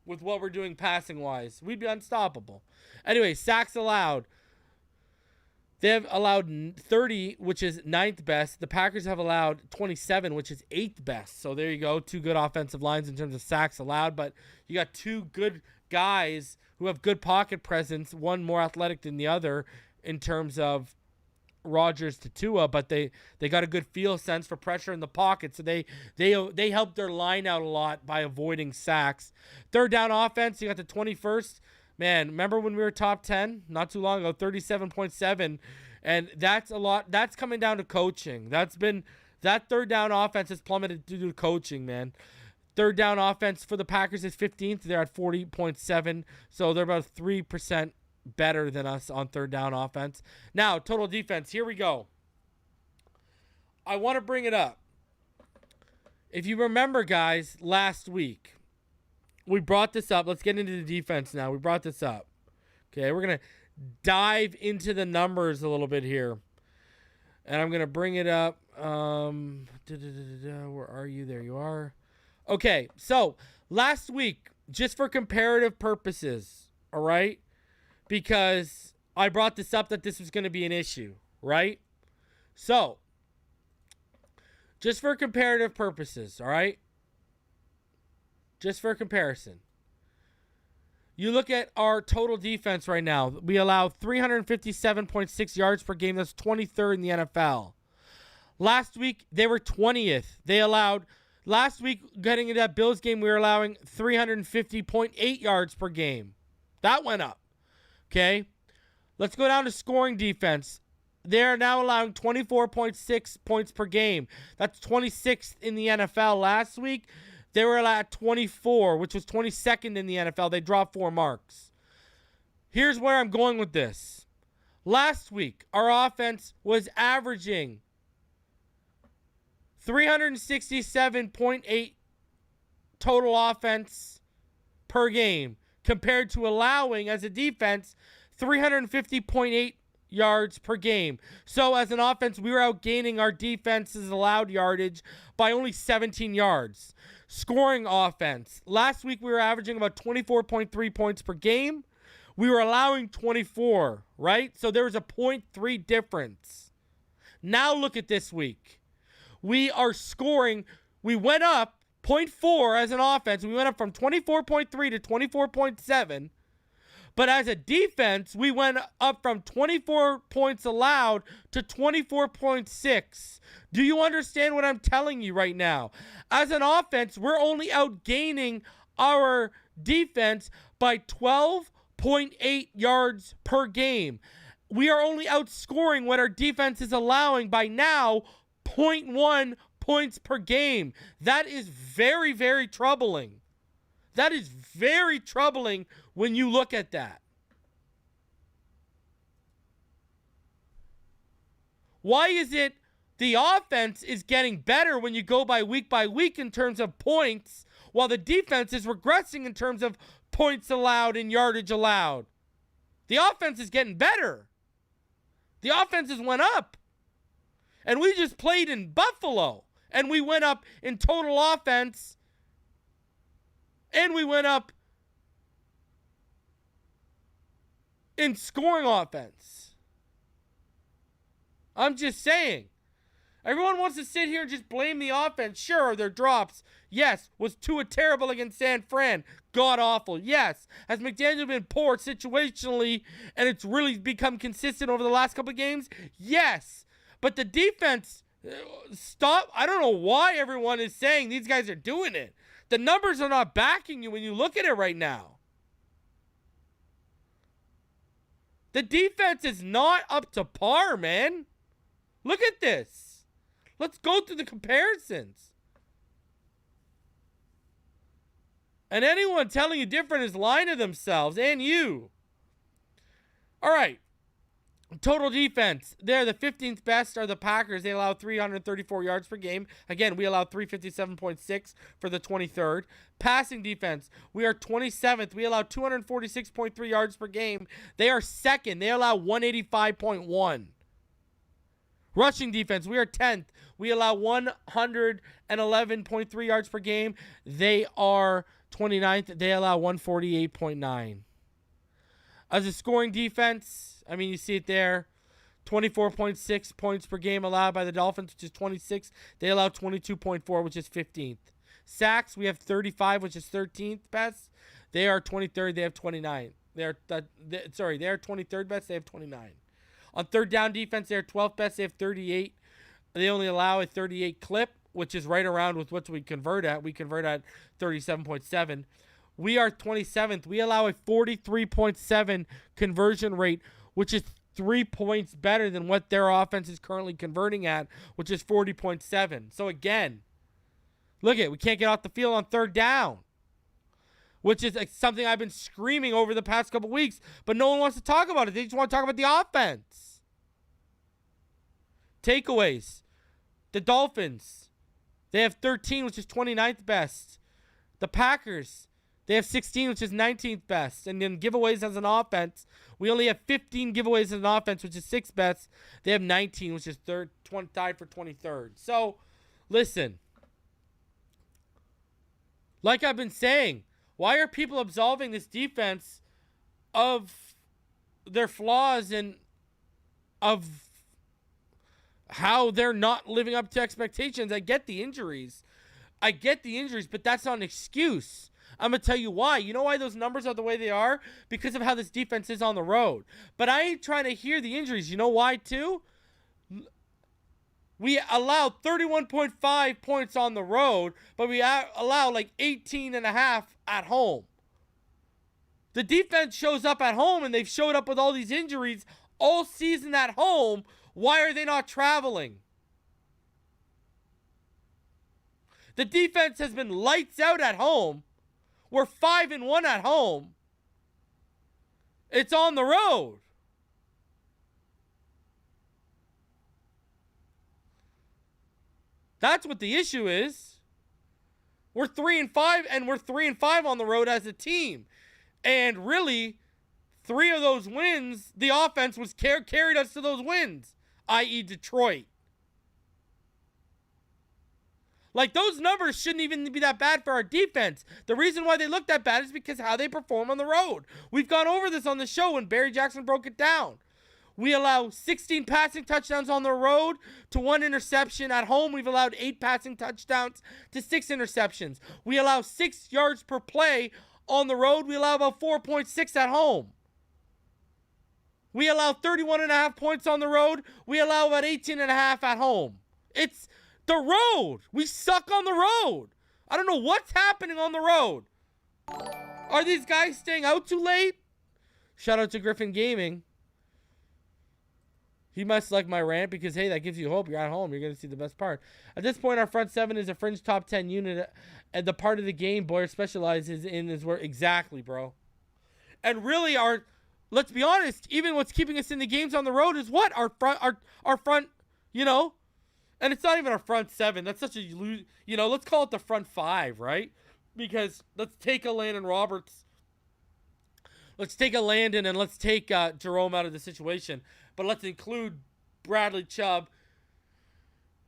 with what we're doing passing-wise. We'd be unstoppable. Anyway, sacks allowed. They have allowed 30, which is 9th best. The Packers have allowed 27, which is 8th best. So there you go. 2 good offensive lines in terms of sacks allowed. But you got 2 good guys who have good pocket presence, one more athletic than the other in terms of Rodgers to Tua, but they got a good feel sense for pressure in the pocket, so they helped their line out a lot by avoiding sacks. 3rd down offense, you got the 21st. Man, remember when we were top 10 not too long ago, 37.7, and that's a lot. That's coming down to coaching. That 3rd down offense has plummeted due to coaching, man. 3rd down offense for the Packers is 15th. They're at 40.7, so they're about 3% better than us on 3rd down offense. Now, total defense. Here we go. I want to bring it up. If you remember, guys, last week, we brought this up. Let's get into the defense now. We brought this up. Okay, we're going to dive into the numbers a little bit here. And I'm going to bring it up. Where are you? There you are. Okay, so last week, just for comparative purposes, all right? Because I brought this up that this was going to be an issue, right? So, just for comparative purposes, all right? Just for comparison. You look at our total defense right now. We allow 357.6 yards per game. That's 23rd in the NFL. Last week, they were 20th. Last week, getting into that Bills game, we were allowing 350.8 yards per game. That went up. Okay? Let's go down to scoring defense. They're now allowing 24.6 points per game. That's 26th in the NFL. Last week, they were at 24, which was 22nd in the NFL. They dropped 4 marks. Here's where I'm going with this. Last week, our offense was averaging 367.8 total offense per game compared to allowing, as a defense, 350.8 yards per game. So as an offense, we were outgaining our defense's allowed yardage by only 17 yards. Scoring offense. Last week, we were averaging about 24.3 points per game. We were allowing 24, right? So there was a 0.3 difference. Now look at this week. We are scoring. We went up 0.4 as an offense. We went up from 24.3 to 24.7. But as a defense, we went up from 24 points allowed to 24.6. Do you understand what I'm telling you right now? As an offense, we're only outgaining our defense by 12.8 yards per game. We are only outscoring what our defense is allowing by now 0.1 points per game. That is very, very troubling. That is very troubling when you look at that. Why is it the offense is getting better when you go by week in terms of points, while the defense is regressing in terms of points allowed and yardage allowed? The offense is getting better. The offenses went up. And we just played in Buffalo, and we went up in total offense, and we went up in scoring offense. I'm just saying. Everyone wants to sit here and just blame the offense. Sure, their drops. Yes. Was Tua terrible against San Fran? God awful. Yes. Has McDaniel been poor situationally, and it's really become consistent over the last couple of games? Yes. But the defense, stop. I don't know why everyone is saying these guys are doing it. The numbers are not backing you when you look at it right now. The defense is not up to par, man. Look at this. Let's go through the comparisons. And anyone telling you different is lying to themselves, and you. All right. Total defense. They're the 15th best are the Packers. They allow 334 yards per game. Again, we allow 357.6 for the 23rd. Passing defense. We are 27th. We allow 246.3 yards per game. They are second. They allow 185.1. Rushing defense. We are 10th. We allow 111.3 yards per game. They are 29th. They allow 148.9. As a scoring defense, I mean, you see it there. 24.6 points per game allowed by the Dolphins, which is 26th. They allow 22.4, which is 15th. Sacks, we have 35, which is 13th best. They are 23rd. They have 29. They are 23rd best. They have 29. On third down defense, they're 12th best. They have 38. They only allow a 38 clip, which is right around with what we convert at. We convert at 37.7. We are 27th. We allow a 43.7 conversion rate, which is 3 points better than what their offense is currently converting at, which is 40.7. So again, look at it. We can't get off the field on third down, which is something I've been screaming over the past couple weeks, but no one wants to talk about it. They just want to talk about the offense. Takeaways. The Dolphins, they have 13, which is 29th best. The Packers, they have 16, which is 19th best. And then giveaways as an offense, we only have 15 giveaways as an offense, which is 6th best. They have 19, which is tied for 23rd. So, listen. Like I've been saying, why are people absolving this defense of their flaws and of how they're not living up to expectations? I get the injuries, but that's not an excuse. I'm going to tell you why. You know why those numbers are the way they are? Because of how this defense is on the road. But I ain't trying to hear the injuries. You know why, too? We allow 31.5 points on the road, but we allow like 18.5 at home. The defense shows up at home, and they've showed up with all these injuries all season at home. Why are they not traveling? The defense has been lights out at home. We're 5-1 at home. It's on the road. That's what the issue is. We're 3-5, and we're 3-5 on the road as a team. And really, 3 of those wins, the offense was carried us to those wins, i.e. Detroit. Like, those numbers shouldn't even be that bad for our defense. The reason why they look that bad is because how they perform on the road. We've gone over this on the show when Barry Jackson broke it down. We allow 16 passing touchdowns on the road to 1 interception. At home, we've allowed 8 passing touchdowns to 6 interceptions. We allow 6 yards per play on the road. We allow about 4.6 at home. We allow 31.5 points on the road. We allow about 18.5 at home. It's the road. We suck on the road. I don't know what's happening on the road. Are these guys staying out too late? Shout out to Griffin Gaming. He must like my rant because, hey, that gives you hope. You're at home. You're going to see the best part. At this point, our front 7 is a fringe top 10 unit. And the part of the game Boyer specializes in is where, exactly, bro. And really, let's be honest, even what's keeping us in the games on the road is what? Our front, you know? And it's not even our front 7. That's such a, you know, let's call it the front 5, right? Because let's take a Landon Roberts. Let's take a Landon and let's take Jerome out of the situation. But let's include Bradley Chubb,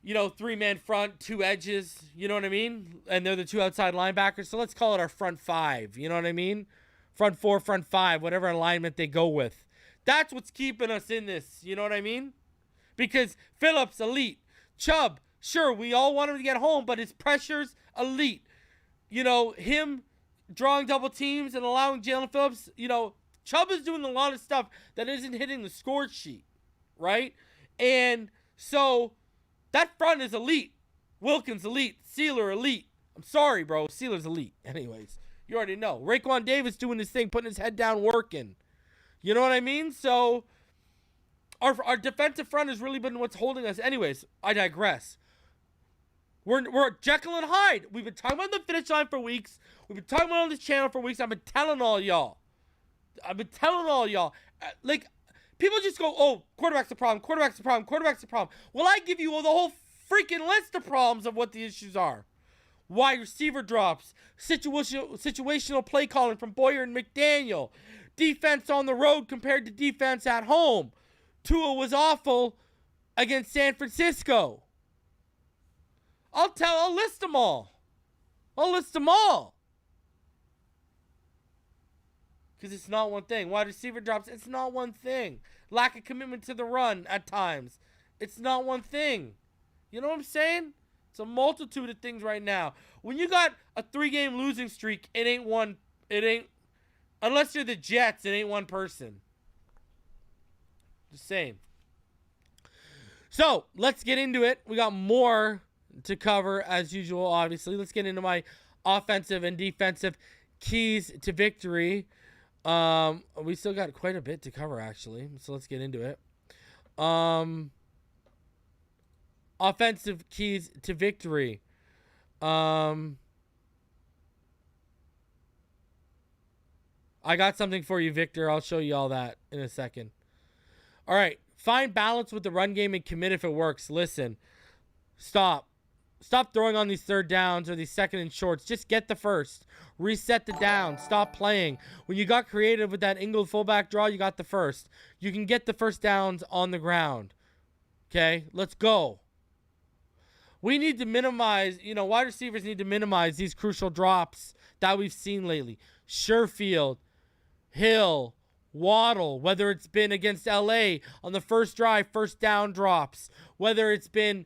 you know, 3-man front, 2 edges, you know what I mean? And they're the 2 outside linebackers. So let's call it our front 5, you know what I mean? Front 4, front 5, whatever alignment they go with. That's what's keeping us in this, you know what I mean? Because Phillips, elite. Chubb, sure, we all want him to get home, but his pressure's elite. You know, him drawing double teams and allowing Jaelan Phillips, you know, Chubb is doing a lot of stuff that isn't hitting the score sheet, right? And so that front is elite. Wilkins elite. Sealer elite. I'm sorry, bro. Sealer's elite. Anyways, you already know. Raekwon Davis doing his thing, putting his head down, working. You know what I mean? So our defensive front has really been what's holding us. Anyways, I digress. We're Jekyll and Hyde. We've been talking about the finish line for weeks. We've been talking about it on this channel for weeks. I've been telling all y'all. Like, people just go, oh, quarterback's the problem, quarterback's the problem, quarterback's the problem. Well, I give you the whole freaking list of problems of what the issues are. Wide receiver drops, situational play calling from Boyer and McDaniel, defense on the road compared to defense at home. Tua was awful against San Francisco. I'll list them all. Because it's not one thing. Wide receiver drops, it's not one thing. Lack of commitment to the run at times. It's not one thing. You know what I'm saying? It's a multitude of things right now. When you got a 3-game losing streak, unless you're the Jets, it ain't one person. Just saying. So, let's get into it. We got more to cover as usual, obviously. Let's get into my offensive and defensive keys to victory. We still got quite a bit to cover, actually. So let's get into it. Offensive keys to victory. I got something for you, Victor. I'll show you all that in a second. All right. Find balance with the run game and commit if it works. Listen. Stop throwing on these 3rd downs or these 2nd and shorts. Just get the first. Reset the down. Stop playing. When you got creative with that Ingold fullback draw, you got the first. You can get the first downs on the ground. Okay? Let's go. We need to minimize, wide receivers need to minimize these crucial drops that we've seen lately. Sherfield, Hill, Waddle, whether it's been against LA on the first drive, first down drops, whether it's been,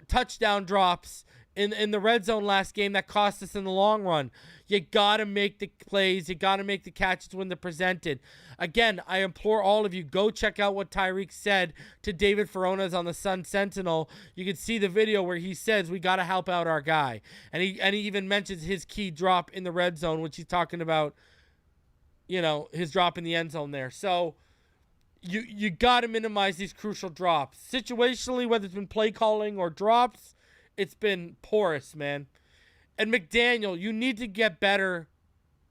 touchdown drops in the red zone last game that cost us in the long run. You got to make the plays. You got to make the catches when they're presented. Again, I implore all of you, go check out what Tyreek said to David Furones on the Sun Sentinel. You can see the video where he says we got to help out our guy. And he even mentions his key drop in the red zone, which he's talking about, his drop in the end zone there. So you got to minimize these crucial drops. Situationally, whether it's been play calling or drops, it's been porous, man. And McDaniel, you need to get better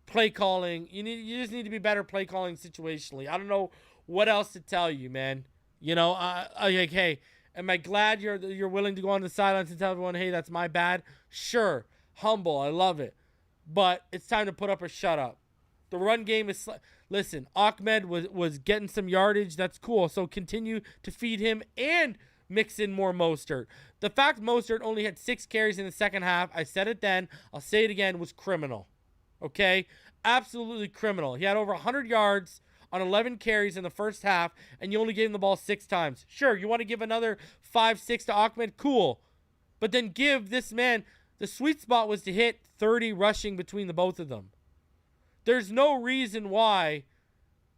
play calling. You just need to be better play calling situationally. I don't know what else to tell you, man. Hey, am I glad you're willing to go on the sidelines and tell everyone, hey, that's my bad? Sure. Humble. I love it. But it's time to put up or shut up. The run game is... Listen, Ahmed was getting some yardage. That's cool. So continue to feed him and mix in more Mostert. The fact Mostert only had 6 carries in the second half, I said it then, I'll say it again, was criminal. Okay? Absolutely criminal. He had over 100 yards on 11 carries in the first half, and you only gave him the ball 6 times. Sure, you want to give another 5-6 to Ahmed? Cool. But then give this man... The sweet spot was to hit 30 rushing between the both of them. There's no reason why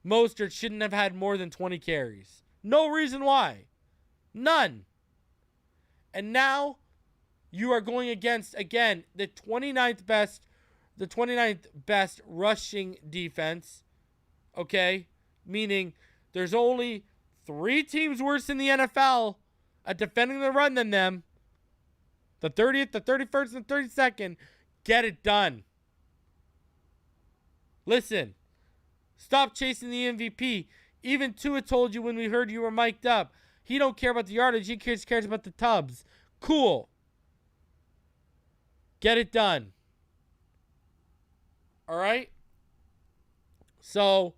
Mostert shouldn't have had more than 20 carries. No reason why. None. And now you are going against, again, the 29th best rushing defense. Okay? Meaning there's only 3 teams worse in the NFL at defending the run than them. The 30th, the 31st, and the 32nd. Get it done. Listen. Stop chasing the MVP. Even Tua told you when we heard you were mic'd up. He don't care about the yardage. He cares about the tubs. Cool. Get it done. All right? So,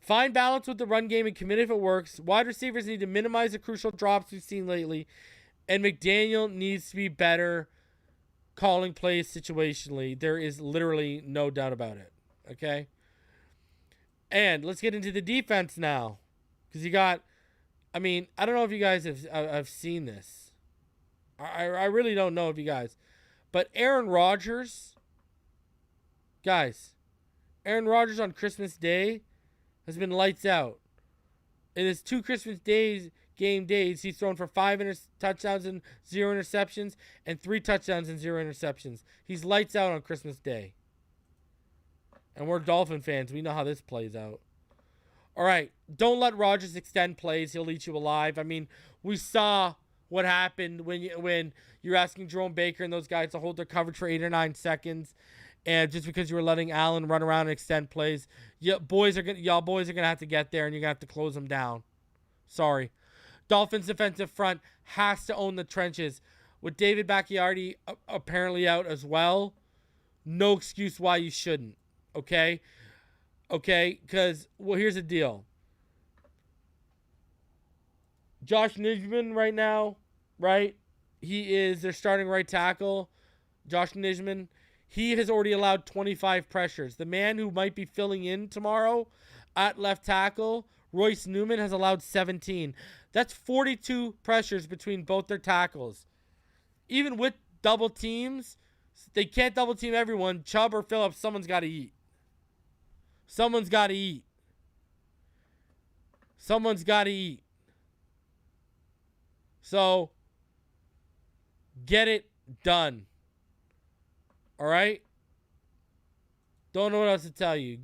find balance with the run game and commit if it works. Wide receivers need to minimize the crucial drops we've seen lately. And McDaniel needs to be better calling plays situationally. There is literally no doubt about it. Okay? And let's get into the defense now. Because you got, I don't know if you guys have seen this. I really don't know if you guys. But Aaron Rodgers, guys, Aaron Rodgers on Christmas Day has been lights out. In his 2 Christmas game days, he's thrown for 5 touchdowns and 0 interceptions and 3 touchdowns and 0 interceptions. He's lights out on Christmas Day. And we're Dolphin fans. We know how this plays out. All right. Don't let Rodgers extend plays. He'll eat you alive. We saw what happened when you're asking Jerome Baker and those guys to hold their coverage for 8 or 9 seconds. And just because you were letting Allen run around and extend plays, y'all boys are gonna have to get there, and you're gonna have to close them down. Sorry. Dolphins defensive front has to own the trenches. With David Bakhtiari apparently out as well, no excuse why you shouldn't. Okay? Because, here's the deal. Josh Nijman right now, right? He is their starting right tackle. Josh Nijman. He has already allowed 25 pressures. The man who might be filling in tomorrow at left tackle, Royce Newman, has allowed 17. That's 42 pressures between both their tackles. Even with double teams, they can't double team everyone. Chubb or Phillips, someone's got to eat. Someone's got to eat. Someone's got to eat. So, get it done. All right? Don't know what else to tell you.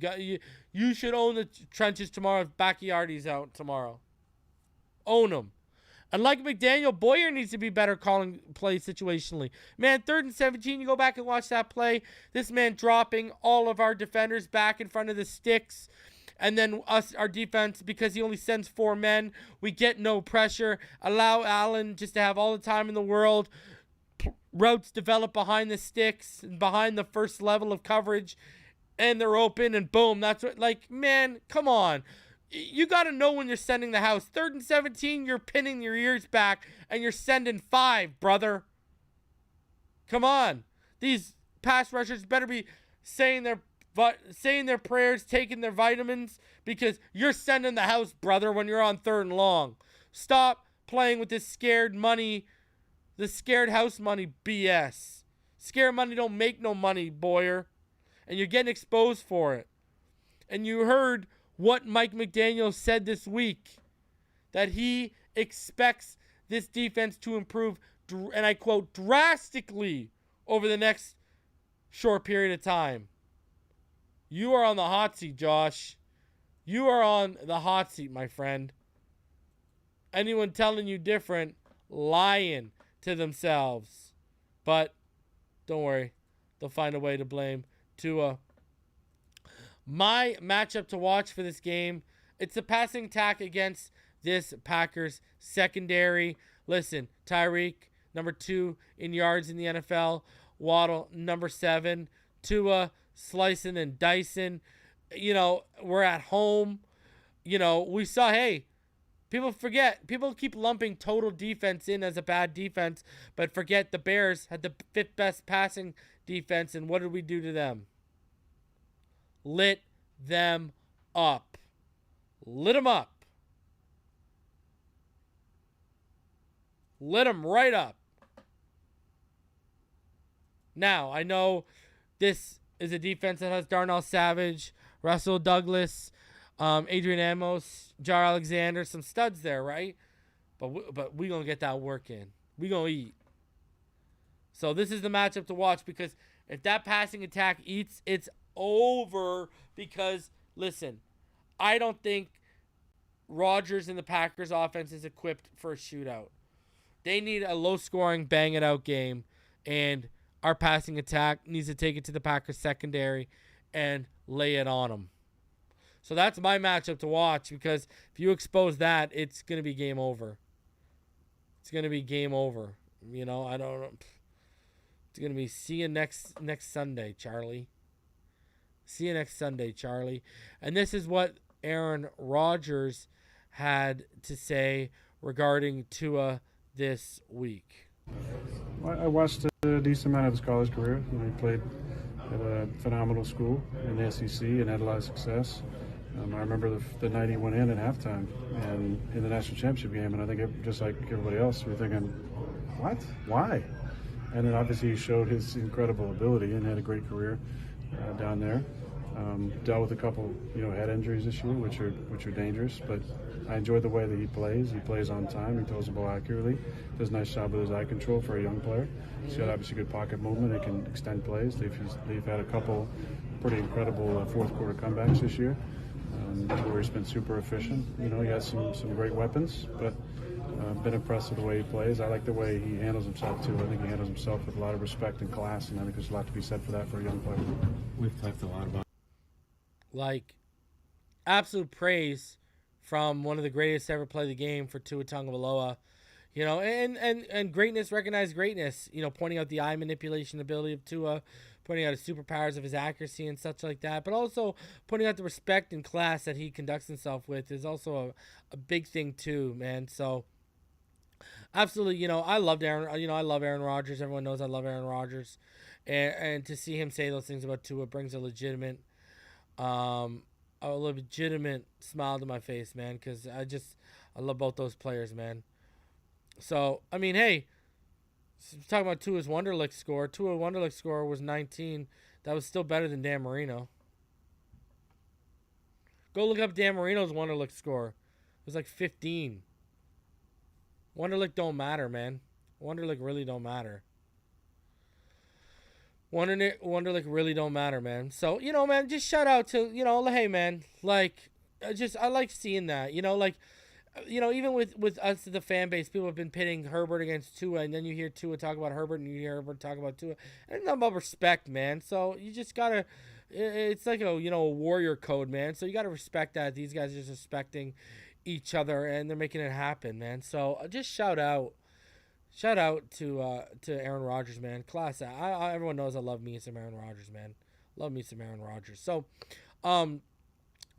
You should own the trenches tomorrow if Bakhtiari's out tomorrow. Own them. And like McDaniel, Boyer needs to be better calling plays situationally. Man, 3rd and 17, you go back and watch that play. This man dropping all of our defenders back in front of the sticks. And then our defense, because he only sends 4 men, we get no pressure. Allow Allen just to have all the time in the world. Routes develop behind the sticks and behind the first level of coverage, and they're open, and boom, that's what, man, come on. You got to know when you're sending the house. 3rd and 17, you're pinning your ears back, and you're sending 5, brother. Come on. These pass rushers better be saying their prayers, taking their vitamins, because you're sending the house, brother, when you're on 3rd and long. Stop playing with this scared money the scared house money BS. Scared money don't make no money, Boyer. And you're getting exposed for it. And you heard what Mike McDaniel said this week. That he expects this defense to improve, and I quote, drastically over the next short period of time. You are on the hot seat, Josh. You are on the hot seat, my friend. Anyone telling you different, lying to themselves. But don't worry. They'll find a way to blame Tua. My matchup to watch for this game, it's the passing attack against this Packers secondary. Listen, Tyreek, number 2 in yards in the NFL. Waddle, number 7. Tua, slicing and dicing. You know, we're at home. You know, we saw, hey, people keep lumping total defense in as a bad defense, but forget the Bears had the 5th best passing defense, and what did we do to them? Lit them up. Lit them up. Lit them right up. Now, I know this is a defense that has Darnell Savage, Russell Douglas, Adrian Amos, Jar Alexander, some studs there, right? But we going to get that work in. We going to eat. So this is the matchup to watch, because if that passing attack eats, it's over. Because, listen, I don't think Rodgers and the Packers offense is equipped for a shootout. They need a low-scoring, bang-it-out game, and our passing attack needs to take it to the Packers secondary and lay it on them. So that's my matchup to watch, because if you expose that, it's going to be game over. It's going to be game over. You know, I don't know. It's going to be see you next Sunday, Charlie. See you next Sunday, Charlie. And this is what Aaron Rodgers had to say regarding Tua this week. I watched a decent amount of his college career. You know, he played at a phenomenal school in the SEC and had a lot of success. I remember the night he went in at halftime and in the national championship game, and I think just like everybody else, we were thinking, what? Why? And then obviously he showed his incredible ability and had a great career down there. Dealt with a couple, head injuries this year, which are dangerous. But I enjoyed the way that he plays. He plays on time. He throws the ball accurately. Does a nice job with his eye control for a young player. He's got obviously good pocket movement. He can extend plays. They've had a couple pretty incredible fourth quarter comebacks this year, where he's been super efficient. He has some great weapons, but been impressed with the way he plays. I like the way he handles himself too. I think he handles himself with a lot of respect and class, and I think there's a lot to be said for that for a young player. We've talked a lot about absolute praise from one of the greatest to ever play the game for Tua Tagovailoa. And greatness, recognize greatness, pointing out the eye manipulation ability of Tua, pointing out his superpowers of his accuracy and such like that, but also pointing out the respect and class that he conducts himself with is also a big thing too, man. So absolutely, I loved Aaron, I love Aaron Rodgers. Everyone knows I love Aaron Rodgers. And to see him say those things about Tua brings a legitimate smile to my face, man, because I love both those players, man. So, I mean, hey, talking about Tua's Wonderlic score. Tua's Wonderlic score was 19. That was still better than Dan Marino. Go look up Dan Marino's Wonderlic score. It was like 15. Wonderlic don't matter, man. Wonderlic really don't matter. Wonderlic really don't matter, man. So, man, just shout out to, hey, man, I like seeing that, even with us, the fan base, people have been pitting Herbert against Tua, and then you hear Tua talk about Herbert, and you hear Herbert talk about Tua. And it's not about respect, man. So you just gotta, it's like a warrior code, man. So you gotta respect that. These guys are just respecting each other, and they're making it happen, man. So just shout out to Aaron Rodgers, man. Class. Everyone knows I love me some Aaron Rodgers, man. Love me some Aaron Rodgers. So,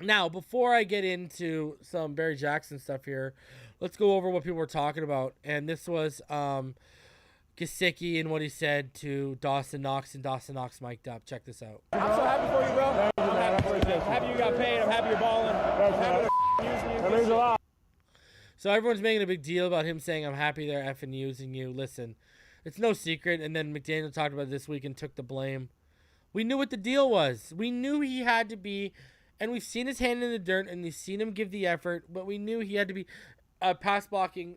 now, before I get into some Barry Jackson stuff here, let's go over what people were talking about. And this was Gesicki and what he said to Dawson Knox, and Dawson Knox mic'd up. Check this out. I'm so happy for you, bro. I'm happy you got paid. I'm happy you're balling. I'm happy they're using you. That means a lot. So everyone's making a big deal about him saying, I'm happy they're effing using you. Listen, it's no secret. And then McDaniel talked about it this week and took the blame. We knew what the deal was. We knew he had to be, and we've seen his hand in the dirt, and we've seen him give the effort, but we knew he had to be a pass-blocking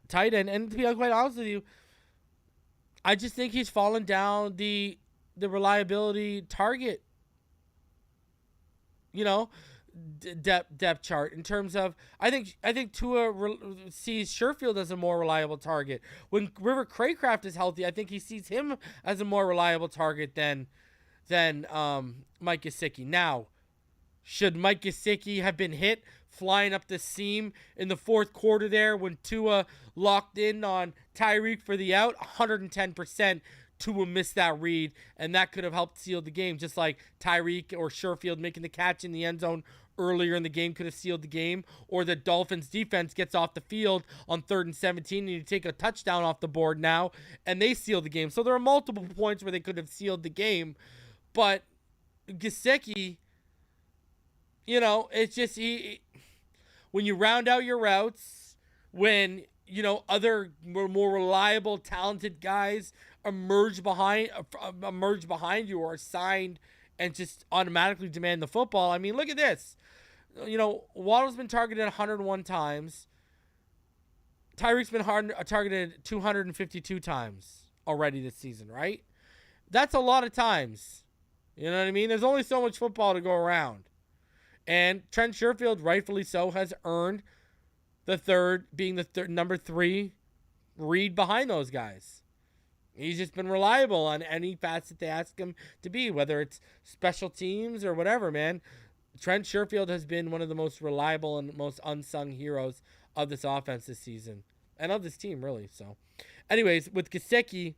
tight end. And to be quite honest with you, I just think he's fallen down the reliability target, depth chart in terms of I think Tua sees Sherfield as a more reliable target. When River Craycraft is healthy, I think he sees him as a more reliable target than Mike Gesicki. Now, should Mike Gesicki have been hit flying up the seam in the fourth quarter there when Tua locked in on Tyreek for the out? 110%. Tua missed that read, and that could have helped seal the game, just like Tyreek or Sherfield making the catch in the end zone earlier in the game could have sealed the game, or the Dolphins defense gets off the field on 3rd and 17 and you take a touchdown off the board now, and they seal the game. So there are multiple points where they could have sealed the game, but Gesicki, it's just when you round out your routes, when other more reliable, talented guys emerge behind you or are signed and just automatically demand the football. I mean, look at this. Waddle's been targeted 101 times. Tyreek's been targeted 252 times already this season, right? That's a lot of times. You know what I mean? There's only so much football to go around. And Trent Sherfield, rightfully so, has earned being the number 3 read behind those guys. He's just been reliable on any facet they ask him to be, whether it's special teams or whatever, man. Trent Sherfield has been one of the most reliable and most unsung heroes of this offense this season. And of this team, really. So, anyways, with Gesicki,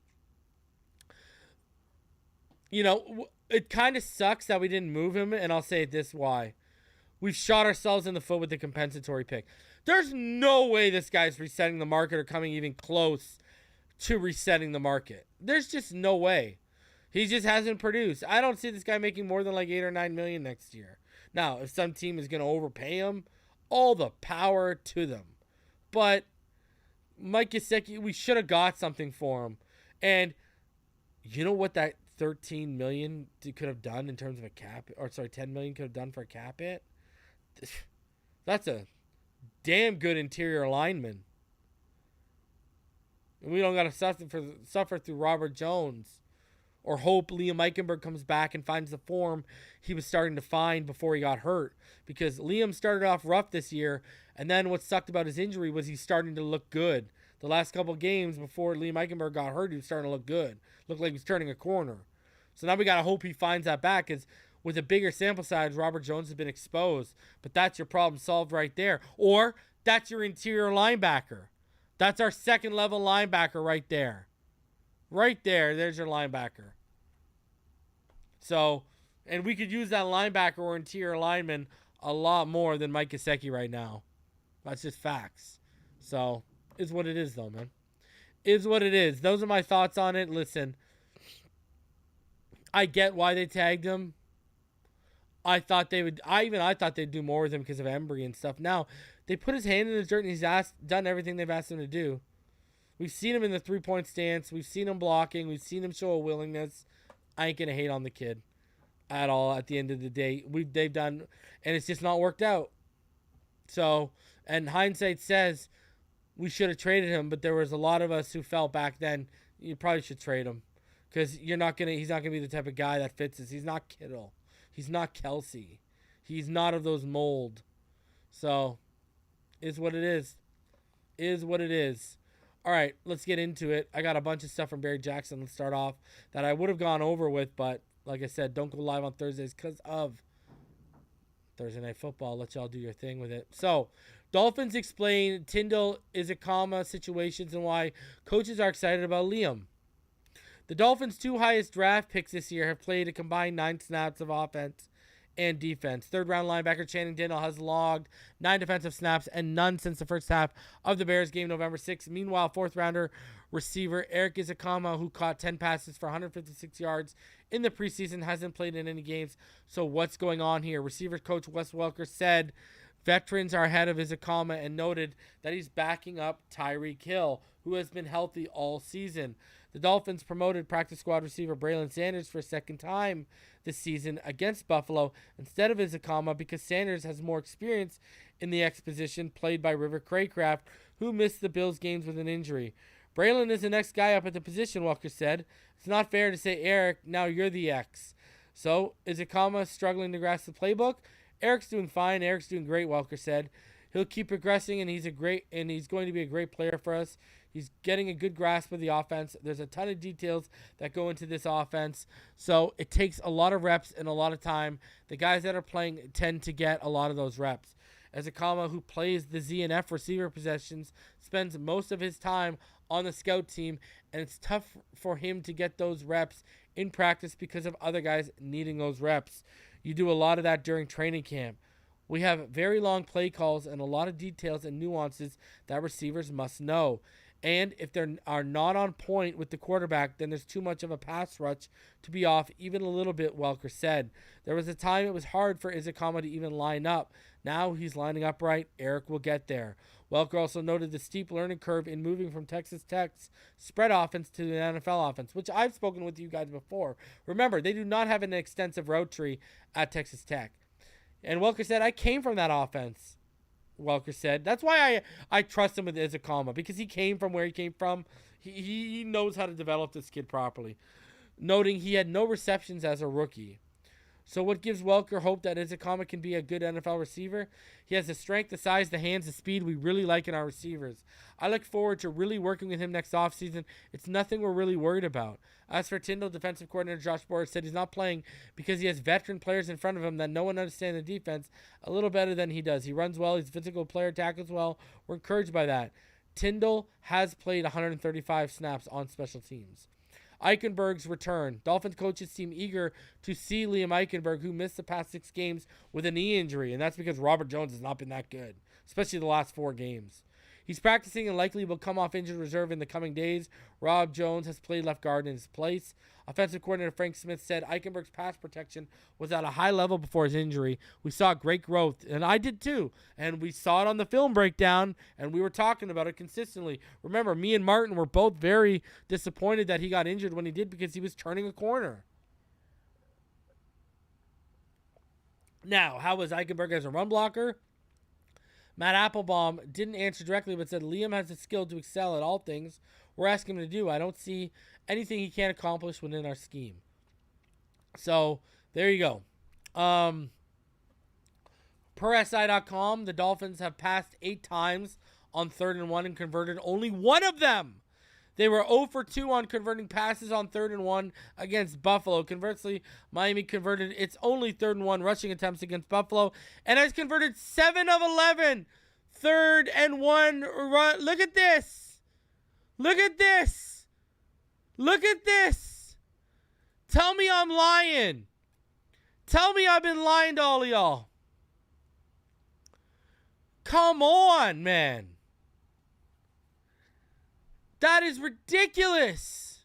it kind of sucks that we didn't move him, and I'll say this why. We've shot ourselves in the foot with the compensatory pick. There's no way this guy's resetting the market or coming even close to resetting the market. There's just no way. He just hasn't produced. I don't see this guy making more than like $8 or $9 million next year. Now, if some team is going to overpay him, all the power to them. But Mike Gesicki, we should have got something for him. And you know what that $13 million could have done in terms of a cap, or sorry, $10 million could have done for a cap hit? That's a damn good interior lineman. And we don't got to suffer through Robert Jones or hope Liam Eichenberg comes back and finds the form he was starting to find before he got hurt. Because Liam started off rough this year, and then what sucked about his injury was he's starting to look good. The last couple of games before Liam Eichenberg got hurt, he was starting to look good. Looked like he was turning a corner. So now we got to hope he finds that back, because with a bigger sample size, Robert Jones has been exposed. But that's your problem solved right there. Or that's your interior linebacker. That's our second level linebacker right there. Right there, there's your linebacker. So, and we could use that linebacker or interior lineman a lot more than Mike Gesicki right now. That's just facts. So, is what it is though, man. Is what it is. Those are my thoughts on it. Listen, I get why they tagged him. I thought they'd do more with him because of Embry and stuff. Now, they put his hand in the dirt and he's done everything they've asked him to do. We've seen him in the 3-point stance. We've seen him blocking. We've seen him show a willingness. I ain't going to hate on the kid at all at the end of the day. They've done, and it's just not worked out. So, and hindsight says we should have traded him, but there was a lot of us who felt back then you probably should trade him because he's not going to be the type of guy that fits us. He's not Kittle. He's not Kelsey. He's not of those mold. So, is what it is. Is what it is. All right, let's get into it. I got a bunch of stuff from Barry Jackson. Let's start off that I would have gone over with, but like I said, don't go live on Thursdays because of Thursday Night Football. Let y'all do your thing with it. So, Dolphins explain Tindall, Ezukanma situations and why coaches are excited about Liam. The Dolphins' 2 highest draft picks this year have played a combined 9 snaps of offense and defense. Third-round linebacker Channing Tindall has logged 9 defensive snaps and none since the first half of the Bears game November 6th. Meanwhile, fourth-rounder receiver Eric Ezukanma, who caught 10 passes for 156 yards in the preseason, hasn't played in any games. So what's going on here? Receiver coach Wes Welker said Veterans are ahead of Ezukanma and noted that he's backing up Tyreek Hill, who has been healthy all season. The Dolphins promoted practice squad receiver Braylon Sanders for a second time this season against Buffalo instead of Ezukanma because Sanders has more experience in the X position played by River Craycraft, who missed the Bills games with an injury. Braylon is the next guy up at the position, Walker said. It's not fair to say, Eric, now you're the X. So, Ezukanma struggling to grasp the playbook? Eric's doing fine. Eric's doing great, Walker said. He'll keep progressing, and he's going to be a great player for us. He's getting a good grasp of the offense. There's a ton of details that go into this offense, so it takes a lot of reps and a lot of time. The guys that are playing tend to get a lot of those reps. Ezukanma, who plays the Z and F receiver possessions, spends most of his time on the scout team, and it's tough for him to get those reps in practice because of other guys needing those reps. You do a lot of that during training camp. We have very long play calls and a lot of details and nuances that receivers must know. And if they are not on point with the quarterback, then there's too much of a pass rush to be off even a little bit, Welker said. There was a time it was hard for Ezukanma to even line up. Now he's lining up right. Eric will get there. Welker also noted the steep learning curve in moving from Texas Tech's spread offense to the NFL offense, which I've spoken with you guys before. Remember, they do not have an extensive route tree at Texas Tech. And Welker said, I came from that offense. Welker said. That's why I trust him with Ezukanma, because he came from where he came from. He knows how to develop this kid properly. Noting he had no receptions as a rookie. So what gives Welker hope that Ezukanma can be a good NFL receiver? He has the strength, the size, the hands, the speed we really like in our receivers. I look forward to really working with him next offseason. It's nothing we're really worried about. As for Tindall, defensive coordinator Josh Boyer said he's not playing because he has veteran players in front of him that no one understands the defense a little better than he does. He runs well. He's a physical player, tackles well. We're encouraged by that. Tindall has played 135 snaps on special teams. Eichenberg's return. Dolphins coaches seem eager to see Liam Eichenberg, who missed the past 6 games with a knee injury, and that's because Robert Jones has not been that good, especially the last 4 games. He's practicing and likely will come off injured reserve in the coming days. Rob Jones has played left guard in his place. Offensive coordinator Frank Smith said Eichenberg's pass protection was at a high level before his injury. We saw great growth, and I did too. And we saw it on the film breakdown, and we were talking about it consistently. Remember, me and Martin were both very disappointed that he got injured when he did because he was turning a corner. Now, how was Eichenberg as a run blocker? Matt Applebaum didn't answer directly, but said Liam has the skill to excel at all things we're asking him to do. I don't see anything he can't accomplish within our scheme. So, there you go. Per SI.com, the Dolphins have passed 8 times on 3rd and 1 and converted only 1 of them. They were 0 for 2 on converting passes on 3rd and 1 against Buffalo. Conversely, Miami converted its only 3rd and 1 rushing attempts against Buffalo and has converted 7 of 11 3rd and 1 run. Look at this. Look at this. Look at this. Tell me I'm lying. Tell me I've been lying to all of y'all. Come on, man. That is ridiculous.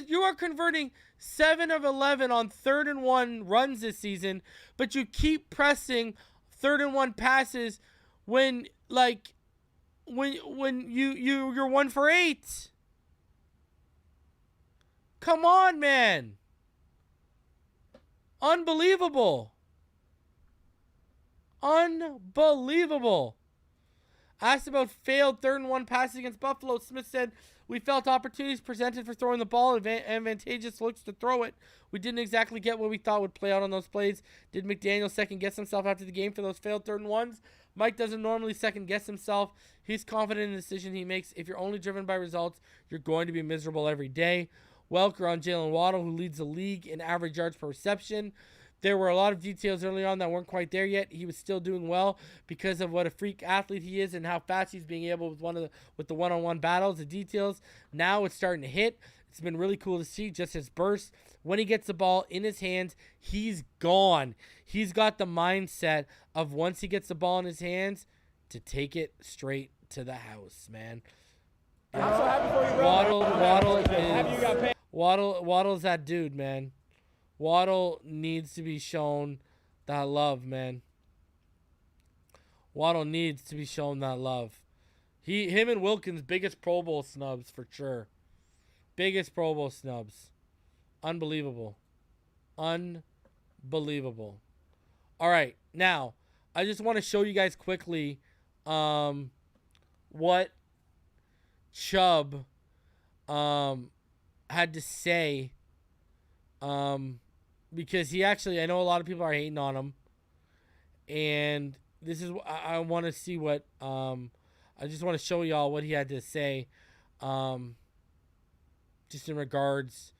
You are converting 7 of 11 on 3rd and 1 runs this season, but you keep pressing 3rd and 1 passes when you're 1 for 8. Come on, man. Unbelievable. Unbelievable. Asked about failed 3rd and 1 passes against Buffalo, Smith said, we felt opportunities presented for throwing the ball, advantageous looks to throw it. We didn't exactly get what we thought would play out on those plays. Did McDaniel second-guess himself after the game for those failed 3rd and 1s? Mike doesn't normally second-guess himself. He's confident in the decision he makes. If you're only driven by results, you're going to be miserable every day. Welker on Jaelan Waddle, who leads the league in average yards per reception. There were a lot of details early on that weren't quite there yet. He was still doing well because of what a freak athlete he is and how fast he's being able with the one-on-one battles. The details, now it's starting to hit. It's been really cool to see just his burst. When he gets the ball in his hands, he's gone. He's got the mindset of once he gets the ball in his hands to take it straight to the house, man. I'm so happy for you, Waddle's that dude, man. Waddle needs to be shown that love, man. Waddle needs to be shown that love. Him and Wilkins, biggest Pro Bowl snubs for sure. Biggest Pro Bowl snubs. Unbelievable. Unbelievable. All right, now I just want to show you guys quickly what Chubb had to say, because he actually, I know a lot of people are hating on him, and this is, I want to see what, I just want to show y'all what he had to say, just in regards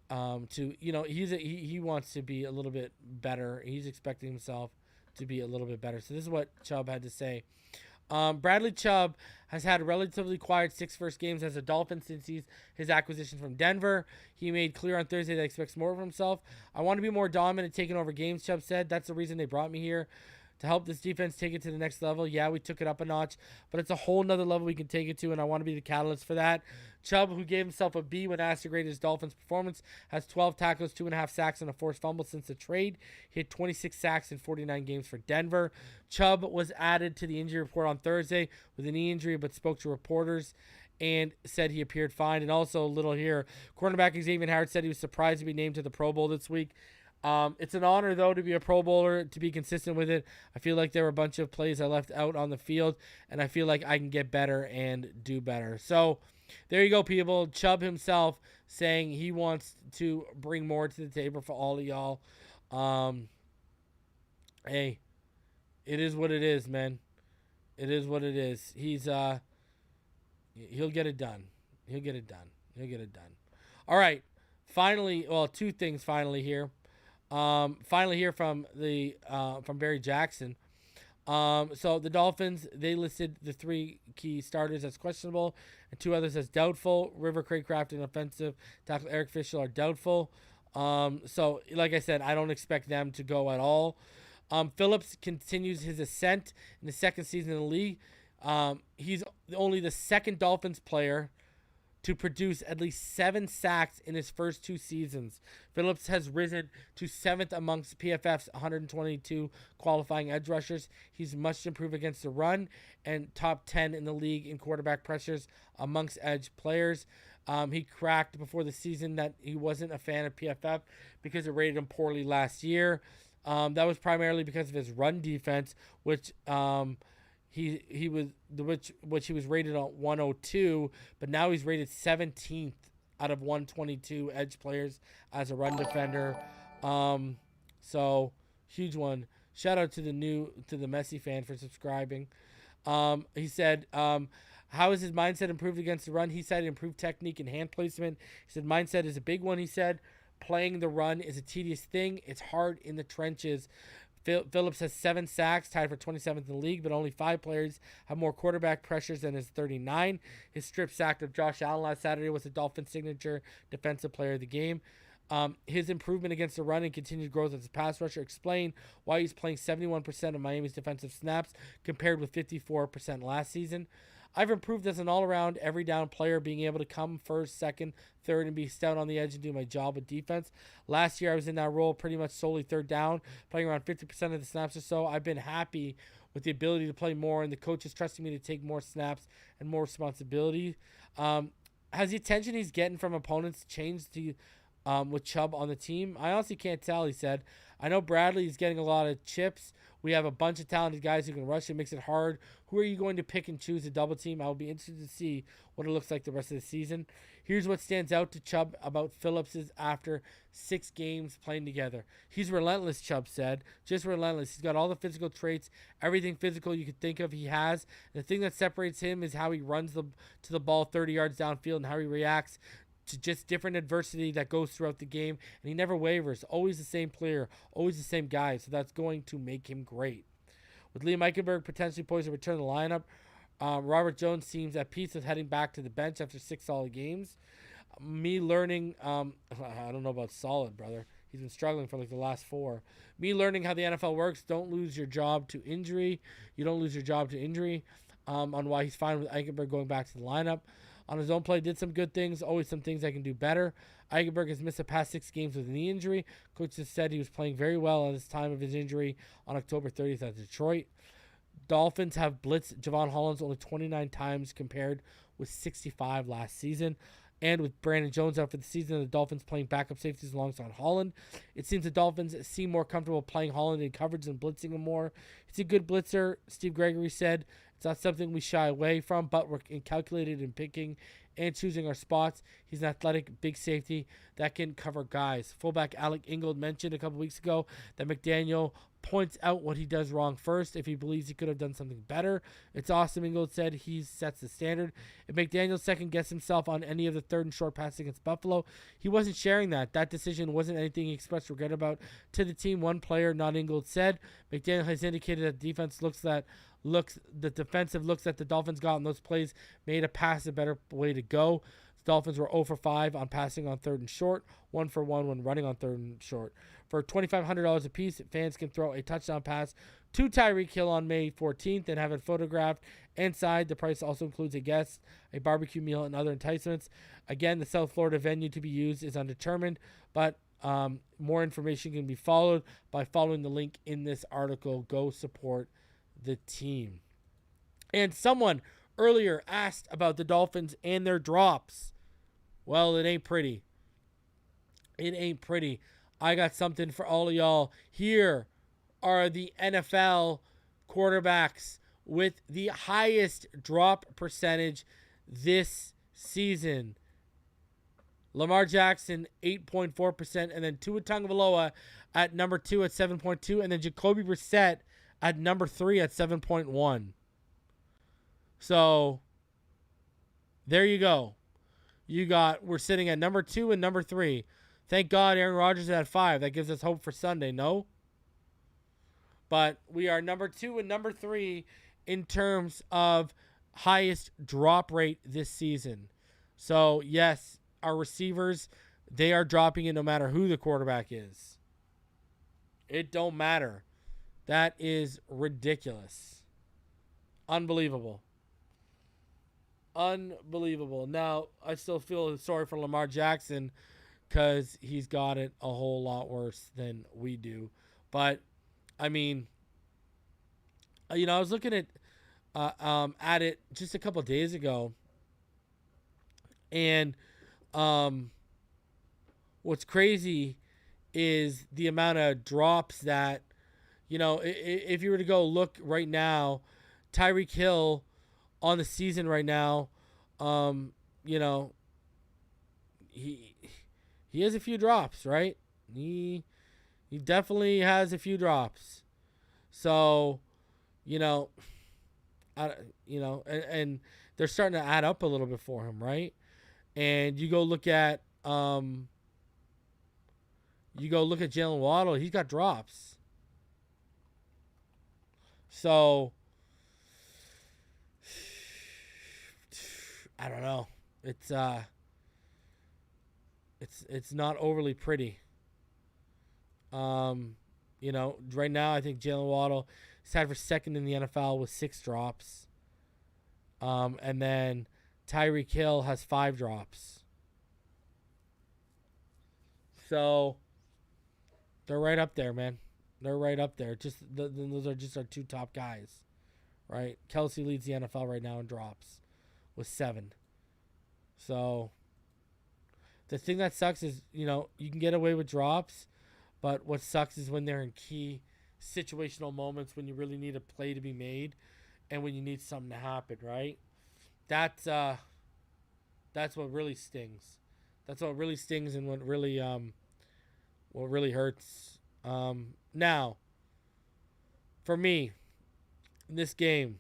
to, you know, he wants to be a little bit better. He's expecting himself to be a little bit better. So this is what Chubb had to say. Bradley Chubb has had relatively quiet 6 first games as a Dolphin since his acquisition from Denver. He made clear on Thursday that he expects more of himself. I want to be more dominant, taking over games, Chubb said. That's the reason they brought me here, to help this defense take it to the next level. Yeah, we took it up a notch, but it's a whole nother level we can take it to, and I want to be the catalyst for that. Chubb, who gave himself a B when asked to grade his Dolphins' performance, has 12 tackles, 2.5 sacks, and a forced fumble since the trade. He had 26 sacks in 49 games for Denver. Chubb was added to the injury report on Thursday with a knee injury, but spoke to reporters and said he appeared fine. And also, a little here, cornerback Xavier Howard said he was surprised to be named to the Pro Bowl this week. It's an honor, though, to be a Pro Bowler, to be consistent with it. I feel like there were a bunch of plays I left out on the field, and I feel like I can get better and do better. So there you go, people. Chubb himself saying he wants to bring more to the table for all of y'all. Hey, it is what it is, man. It is what it is. He'll get it done. He'll get it done. He'll get it done. All right. Finally, well, 2 things finally here. Finally here from Barry Jackson. So the Dolphins, they listed the 3 key starters as questionable and 2 others as doubtful. River Craycraft and offensive tackle Eric Fisher are doubtful. So like I said, I don't expect them to go at all. Phillips continues his ascent in the 2nd season in the league. He's only the 2nd Dolphins player to produce at least 7 sacks in his first 2 seasons. Phillips has risen to 7th amongst PFF's 122 qualifying edge rushers. He's much improved against the run and top 10 in the league in quarterback pressures amongst edge players. He cracked before the season that he wasn't a fan of PFF because it rated him poorly last year. That was primarily because of his run defense, which he was rated on 102, but now he's rated 17th out of 122 edge players as a run defender. So huge one. Shout out to the Messi fan for subscribing. He said, how has his mindset improved against the run? He said improved technique and hand placement. He said mindset is a big one. He said playing the run is a tedious thing. It's hard in the trenches. Phillips has 7 sacks, tied for 27th in the league, but only 5 players have more quarterback pressures than his 39. His strip sack of Josh Allen last Saturday was the Dolphins' signature defensive player of the game. His improvement against the run and continued growth as a pass rusher explain why he's playing 71% of Miami's defensive snaps compared with 54% last season. I've improved as an all-around, every-down player, being able to come first, second, third, and be stout on the edge and do my job with defense. Last year, I was in that role pretty much solely third down, playing around 50% of the snaps or so. I've been happy with the ability to play more, and the coach is trusting me to take more snaps and more responsibility. Has the attention he's getting from opponents changed with Chubb on the team? I honestly can't tell, he said. I know Bradley is getting a lot of chips. We have a bunch of talented guys who can rush. It makes it hard. Who are you going to pick and choose to double team? I will be interested to see what it looks like the rest of the season. Here's what stands out to Chubb about Phillips's after 6 games playing together. He's relentless, Chubb said. Just relentless. He's got all the physical traits, everything physical you could think of he has. The thing that separates him is how he runs to the ball 30 yards downfield and how he reacts to just different adversity that goes throughout the game, and he never wavers. Always the same player, always the same guy, so that's going to make him great. With Liam Eichenberg potentially poised to return to the lineup, Robert Jones seems at peace with heading back to the bench after 6 solid games. Me learning, I don't know about solid, brother. He's been struggling for like the last 4. Me learning how the NFL works, don't lose your job to injury. You don't lose your job to injury, on why he's fine with Eichenberg going back to the lineup. On his own play, did some good things, always some things I can do better. Eichenberg has missed the past 6 games with a knee injury. Coach has said he was playing very well at this time of his injury on October 30th at Detroit. Dolphins have blitzed Javon Hollins only 29 times compared with 65 last season. And with Brandon Jones out for the season, the Dolphins playing backup safeties alongside Holland. It seems the Dolphins seem more comfortable playing Holland in coverage than blitzing him more. He's a good blitzer, Steve Gregory said. It's not something we shy away from, but we're calculated in picking and choosing our spots. He's an athletic big safety that can cover guys. Fullback Alec Ingold mentioned a couple weeks ago that McDaniel points out what he does wrong first if he believes he could have done something better. It's awesome, Ingold said. He sets the standard. If McDaniel second-guessed himself on any of the third and short passes against Buffalo, he wasn't sharing that. That decision wasn't anything he expressed regret about to the team. One player, not Ingold, said. McDaniel has indicated that the defensive looks that the Dolphins got in those plays made a pass a better way to go. The Dolphins were 0 for 5 on passing on third and short, 1 for 1 when running on third and short. For $2,500 a piece, fans can throw a touchdown pass to Tyreek Hill on May 14th and have it photographed inside. The price also includes a guest, a barbecue meal, and other enticements. Again, the South Florida venue to be used is undetermined, but more information can be followed by following the link in this article. Go support the team. And someone earlier asked about the Dolphins and their drops. Well, it ain't pretty. It ain't pretty. I got something for all of y'all. Here are the NFL quarterbacks with the highest drop percentage this season. Lamar Jackson, 8.4%, and then Tua Tagovailoa at number 2 at 7.2, and then Jacoby Brissett at number 3 at 7.1. So, there you go. We're sitting at number 2 and number 3. Thank God Aaron Rodgers is at 5. That gives us hope for Sunday, no? But we are number 2 and number 3 in terms of highest drop rate this season. So, yes, our receivers, they are dropping it no matter who the quarterback is. It don't matter. That is ridiculous. Unbelievable. Unbelievable. Now, I still feel sorry for Lamar Jackson because he's got it a whole lot worse than we do. But, I mean, I was looking at it just a couple days ago. And what's crazy is the amount of drops that, if you were to go look right now, Tyreek Hill on the season right now, he has a few drops, right? He definitely has a few drops. So, and they're starting to add up a little bit for him, right? And you go look at Jaelan Waddle, he's got drops. So I don't know. It's not overly pretty. Right now I think Jaelan Waddle is tied for second in the NFL with 6 drops. And then Tyreek Hill has 5 drops. So they're right up there, man. They're right up there. Those are just our 2 top guys, right? Kelsey leads the NFL right now in drops with 7. So the thing that sucks is, you can get away with drops, but what sucks is when they're in key situational moments when you really need a play to be made and when you need something to happen, right? That's what really stings. That's what really stings and what really hurts. Now, for me, in this game,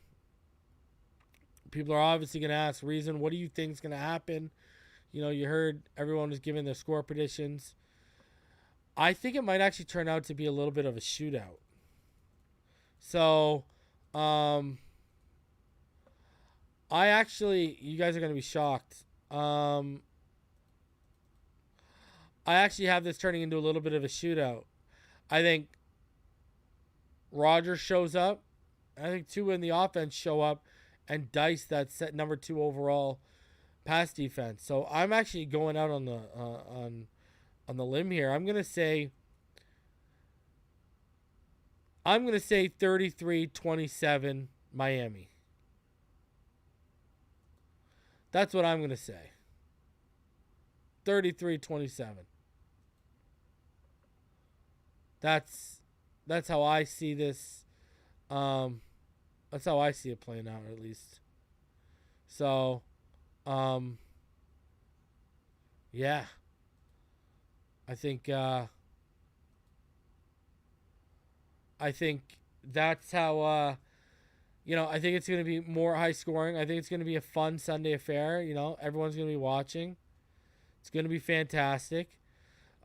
people are obviously going to ask, Reason, what do you think is going to happen? You heard everyone was giving their score predictions. I think it might actually turn out to be a little bit of a shootout. So, you guys are going to be shocked. I actually have this turning into a little bit of a shootout. I think Rodgers shows up. I think Tua in the offense show up and dice that set number 2 overall pass defense. So I'm actually going out on the limb here. I'm gonna say 33-27 Miami. That's what I'm going to say. 33-27. That's how I see this. That's how I see it playing out, at least. So, yeah. I think that's how, I think it's going to be more high scoring. I think it's going to be a fun Sunday affair. Everyone's going to be watching. It's going to be fantastic.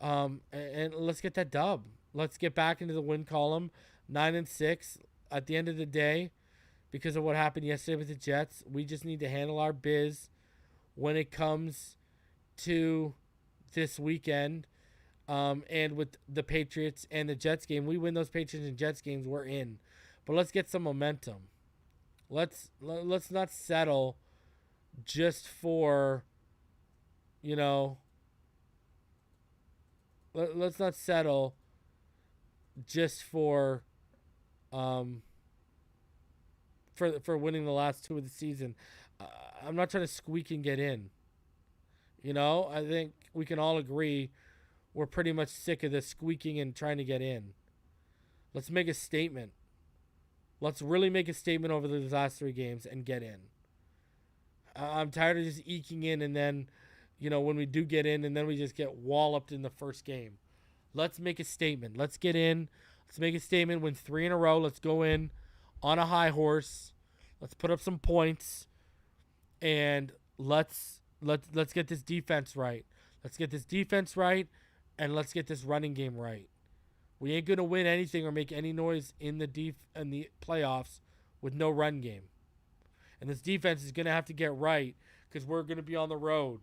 And let's get that dub. Let's get back into the win column. 9-6. At the end of the day, because of what happened yesterday with the Jets, we just need to handle our biz when it comes to this weekend. And with the Patriots and the Jets game, we win those Patriots and Jets games, we're in. But let's get some momentum. Let's not settle just for, let's not settle just for winning the last two of the season. I'm not trying to squeak and get in. I think we can all agree we're pretty much sick of this squeaking and trying to get in. Let's make a statement. Let's really make a statement over these last three games and get in. I'm tired of just eking in and then, when we do get in and then we just get walloped in the first game. Let's make a statement. Let's get in. Let's make a statement. Win 3 in a row. Let's go in on a high horse. Let's put up some points. And let's get this defense right. Let's get this defense right. And let's get this running game right. We ain't going to win anything or make any noise in the playoffs with no run game. And this defense is going to have to get right because we're going to be on the road.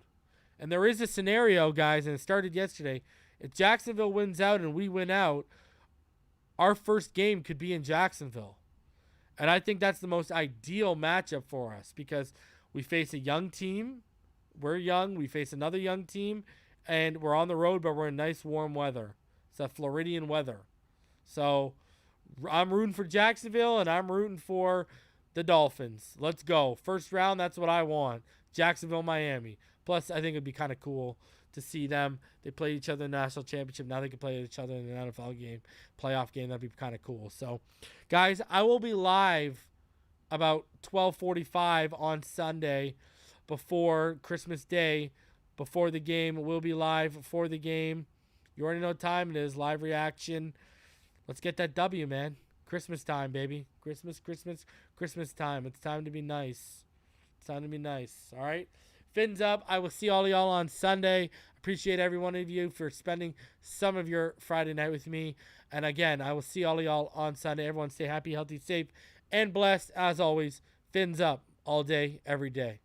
And there is a scenario, guys, and it started yesterday. If Jacksonville wins out and we win out, our first game could be in Jacksonville. And I think that's the most ideal matchup for us because we face a young team. We're young. We face another young team. And we're on the road, but we're in nice warm weather. It's a Floridian weather. So I'm rooting for Jacksonville, and I'm rooting for the Dolphins. Let's go. First round, that's what I want. Jacksonville, Miami. Plus, I think it'd be kind of cool to see them. They play each other in the national championship. Now they can play each other in an NFL game, playoff game. That'd be kind of cool. So, guys, I will be live about 12:45 on Sunday before Christmas Day, before the game. We'll be live for the game. You already know what time it is. Live reaction. Let's get that W, man. Christmas time, baby. Christmas time. It's time to be nice. It's time to be nice. All right? Fins up. I will see all of y'all on Sunday. Appreciate every one of you for spending some of your Friday night with me. And again, I will see all of y'all on Sunday. Everyone stay happy, healthy, safe, and blessed. As always, fins up all day, every day.